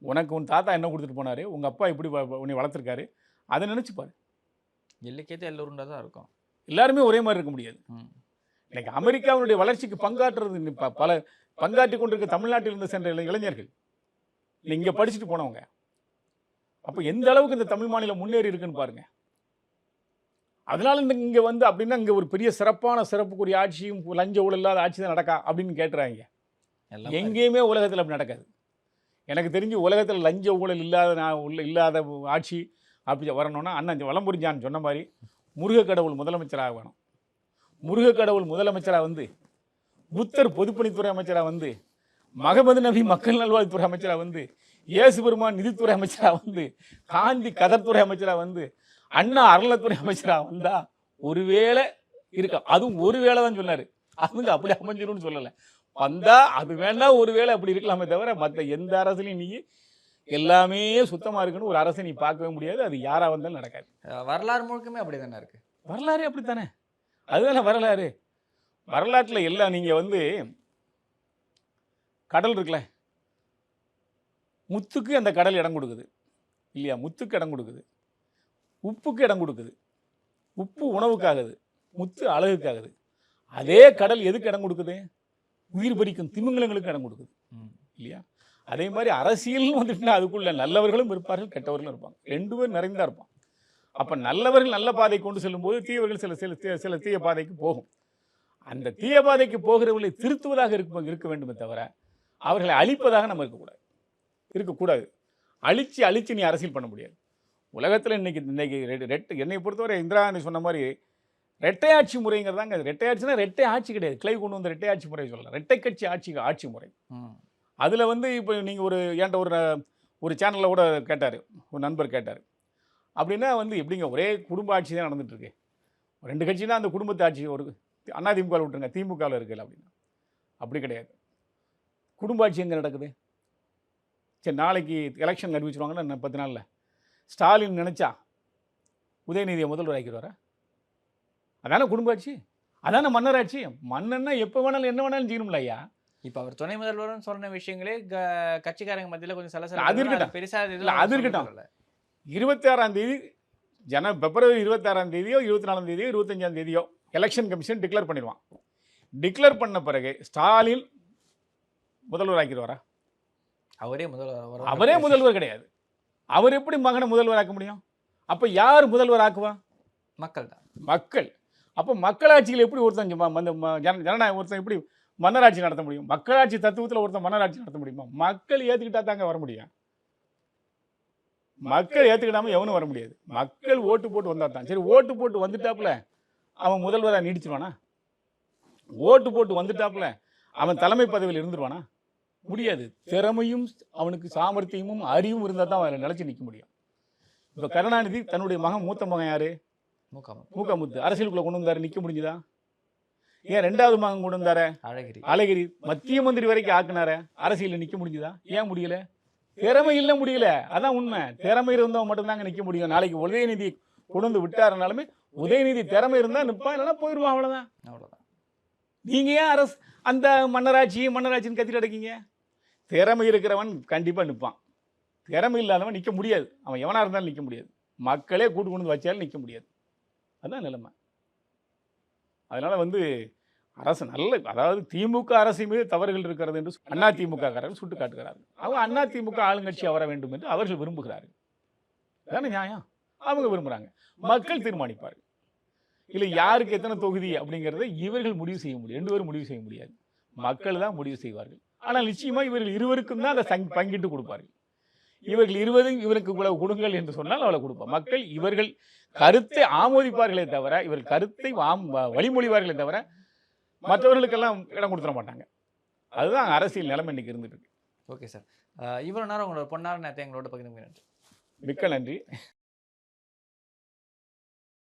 உனக்கு உன் தாத்தா என்ன கொடுத்துட்டு போனாரு, உங்கள் அப்பா இப்படி உன்னை வளர்த்துருக்காரு, அதை நினச்சிப்பாரு. எல்லைக்கேற்ற எல்லோருண்டா தான் இருக்கும். எல்லாருமே ஒரே மாதிரி இருக்க முடியாது. இன்னைக்கு அமெரிக்காவுடைய வளர்ச்சிக்கு பங்காற்றுறது பல பங்காற்றி கொண்டிருக்க தமிழ்நாட்டில் இருந்து சென்ற இளைஞர்கள் இங்கே படிச்சுட்டு போனவங்க. அப்போ எந்த அளவுக்கு இந்த தமிழ் மாநிலம் முன்னேறி இருக்குன்னு பாருங்க. அதனால இங்கே வந்து அப்படின்னா இங்கே ஒரு பெரிய சிறப்புக்குரிய ஆட்சியும் லஞ்ச ஊழல் இல்லாத ஆட்சி தான் நடக்கா அப்படின்னு கேட்டுறாங்க. எங்கேயுமே உலகத்தில் அப்படி நடக்காது. எனக்கு தெரிஞ்சு உலகத்தில் லஞ்ச ஊழல் இல்லாத ஆட்சி அப்படி வரணும்னா அண்ணன் வலம்புரிஞ்சான் சொன்ன மாதிரி முருகக்கடவுள் முதலமைச்சராக வேணும். முருகக்கடவுள் முதலமைச்சராக வந்து, புத்தர் பொதுப்பணித்துறை அமைச்சராக வந்து, மகமது நபி மக்கள் நல்வாழ்வுத்துறை அமைச்சராக வந்து, இயேசு பெருமான் நிதித்துறை அமைச்சராக வந்து, காந்தி கதர்த்துறை அமைச்சராக வந்து, அண்ணா அறநிலைத்துறை அமைச்சராக வந்தா ஒருவேளை இருக்கா. அதுவும் ஒருவேளை தான் சொன்னார். அவங்க அப்படி அமைஞ்சிரும்னு சொல்லலை. வந்தா அது வேண்டாம், ஒருவேளை அப்படி இருக்கலாமே தவிர மற்ற எந்த அரசுலையும் நீ எல்லாமே சுத்தமாக இருக்குன்னு ஒரு அரசை நீ பார்க்கவே முடியாது. அது யாராக வந்தாலும் நடக்காது. வரலாறு முழுக்கமே அப்படி தானே இருக்கு. வரலாறு அப்படித்தானே, அதுதானே வரலாறு. வரலாற்றில் எல்லாம் நீங்கள் வந்து கடல் இருக்குல்ல, முத்துக்கு அந்த கடல் இடம் கொடுக்குது இல்லையா? முத்துக்கு இடம் கொடுக்குது, உப்புக்கு இடம் கொடுக்குது. உப்பு உணவுக்காகுது, முத்து அழகுக்காகுது. அதே கடல் எதுக்கு இடம் கொடுக்குது? உயிர் பறிக்கும் திமிங்கலங்களுக்கு இடம் கொடுக்குது இல்லையா? அதே மாதிரி அரசியல்னு வந்துட்டுனா அதுக்குள்ள நல்லவர்களும் இருப்பார்கள், கெட்டவர்களும் இருப்பாங்க. 2 பேர் நிறைந்தா இருப்பான். அப்போ நல்லவர்கள் நல்ல பாதை கொண்டு செல்லும்போது தீயவர்கள் சில தீய பாதைக்கு போகும். அந்த தீய பாதைக்கு போகிறவர்களை திருத்துவதாக இருக்க வேண்டுமே தவிர அவர்களை அழிப்பதாக நம்ம இருக்கக்கூடாது. அழிச்சு நீ அரசியல் பண்ண முடியாது. உலகத்தில் இன்னைக்கு என்னை பொறுத்தவரை இந்திரா காந்தி சொன்ன மாதிரி ரெட்டை ஆட்சி முறைங்கிறதாங்க. ரெட்டை ஆட்சினா ரெட்டை ஆட்சி கிடையாது, கிளை கொண்டு வந்த ரெட்டை ஆட்சி முறை சொல்லலாம். ரெட்டை கட்சி ஆட்சி முறை. அதில் வந்து இப்போ நீங்கள் என்கிட்ட ஒரு சேனலில் கூட கேட்டார், ஒரு நண்பர் கேட்டார், அப்படின்னா வந்து எப்படிங்க ஒரே குடும்ப ஆட்சி தான் நடந்துட்டுருக்கு, 2 கட்சினா அந்த குடும்பத்து ஆட்சி, ஒரு அதிமுக விட்டுருங்க, திமுகவில் இருக்குல்ல அப்படின்னா. அப்படி கிடையாது. குடும்ப ஆட்சி எங்கே நடக்குது? சரி, நாளைக்கு எலெக்ஷன் அறிவிச்சிருவாங்கன்னா 10 நாளில் ஸ்டாலின் நினச்சா உதயநிதியை முதல்வர் ஆக்கிடுவாரா? அதானே குடும்ப ஆட்சி, அதானே மன்னர் ஆட்சி. மன்னன்னா எப்போ வேணாலும் என்ன வேணாலும் செய்யணும்ல ஐயா. இப்ப அவர் துணை முதல்வர்னு சொன்ன விஷயங்களே கட்சிக்காரங்க மத்தியில கொஞ்சம் அது சலசலப்பு இருக்கட்டும். பெருசா இல்ல, அது இருக்கட்டும். 26ஆம் தேதி பிப்ரவரி 26ஆம் தேதியோ 24ஆம் தேதியோ 25ஆம் தேதியோ எலெக்ஷன் கமிஷன் டிக்ளேர் பண்ணிடுவான். டிக்ளேர் பண்ண பிறகு ஸ்டாலின் முதல்வர் ஆக்கிடுவாரா? அவரே முதல்வர் அவரே முதல்வர் கிடையாது. அவர் எப்படி மகனை முதல்வர் ஆக்க முடியும்? அப்ப யார் முதல்வர் ஆக்குவா? மக்கள் தான். மக்கள். அப்போ மக்களாட்சியில் எப்படி ஒருத்தன் ஜனநாயகம் ஒருத்தன் எப்படி மன்னராட்சி நடத்த முடியும்? மக்களாட்சி தத்துவத்தில் ஒருத்தன் மன்னராட்சி நடத்த முடியுமா? மக்கள் ஏற்றுக்கிட்டா தாங்க வர முடியும். மக்கள் ஏற்றுக்கிடாம எவனும் வர முடியாது. மக்கள் ஓட்டு போட்டு வந்தா தான். சரி, ஓட்டு போட்டு வந்துட்டாப்புல அவன் முதல்வராக நீடிச்சிருவானா? ஓட்டு போட்டு வந்துட்டாப்புல அவன் தலைமை பதவியில் இருந்துருவானா? முடியாது. திறமையும் அவனுக்கு சாமர்த்தியமும் அறிவும் இருந்தால் தான் அவன் நிலைச்சு நிற்க முடியும். இப்போ கருணாநிதி தன்னுடைய மூத்த மகன் யாரு? மூக்கமுத்து. அரசியலுக்குள்ள கொண்டு வந்தாரு, நிற்க முடிஞ்சுதா? ஏன் ரெண்டாவது மகன் கொண்டு வந்தார? அழகிரி மத்திய மந்திரி வரைக்கும் ஆக்குனார, அரசியலில் நிற்க முடிஞ்சுதா? ஏன் முடியல? திறமை இல்லை, முடியல. அதான் உண்மை. திறமை இருந்தவங்க மட்டும்தாங்க நிற்க முடியும். நாளைக்கு உதயநிதி கொண்டு வந்து விட்டாருனாலுமே உதயநிதி திறமை இருந்தால் நிற்பான், இல்லைன்னா போயிடுவான். அவ்வளோதான். நீங்க ஏன் அந்த மன்னராட்சின்னு கத்திட்டு அடைக்கீங்க? திறமை இருக்கிறவன் கண்டிப்பாக நிற்பான். திறமை இல்லாதவன் நிற்க முடியாது. அவன் எவனாக இருந்தாலும் நிற்க முடியாது. மக்களே கூட்டு கொண்டு வச்சாலும் நிற்க முடியாது. அதுதான் நிலைமை. அதனால் அரசு அதாவது திமுக அரசு மீது தவறுகள் இருக்கிறது என்று அதிமுக காரர்கள் சுட்டு காட்டுகிறார்கள். அவங்க அதிமுக ஆளுங்கட்சி வர வேண்டும் என்று அவர்கள் விரும்புகிறார்கள். அதான நியாயம். அவங்க விரும்புகிறாங்க. மக்கள் தீர்மானிப்பார்கள். இல்லை, யாருக்கு எத்தனை தொகுதி அப்படிங்கிறத இவர்கள் முடிவு செய்ய முடியும். 2 பேரும் முடிவு செய்ய முடியாது. மக்கள் தான் முடிவு செய்வார்கள். ஆனால் நிச்சயமாக இவர்கள் இருவருக்கும் தான் அதை பங்கிட்டு கொடுப்பார்கள். இவர்கள் 20 இவருக்கு இவ்வளவு கொடுங்கள் என்று சொன்னால் அவ்வளவு கொடுப்பார். மக்கள் இவர்கள் கருத்தை ஆமோதிப்பார்களே தவிர, இவர்கள் கருத்தை வழிமொழிவார்களே தவிர மற்றவர்களுக்கெல்லாம் இடம் கொடுத்துட மாட்டாங்க. அதுதான் அரசியல் நிலைமை இன்னைக்கு இருந்துட்டு இருக்கு. ஓகே சார், இவ்வளவு நேரம் உங்களோட பொன்னான நேரத்தை எங்களோட பகிர்ந்து. மிக்க நன்றி.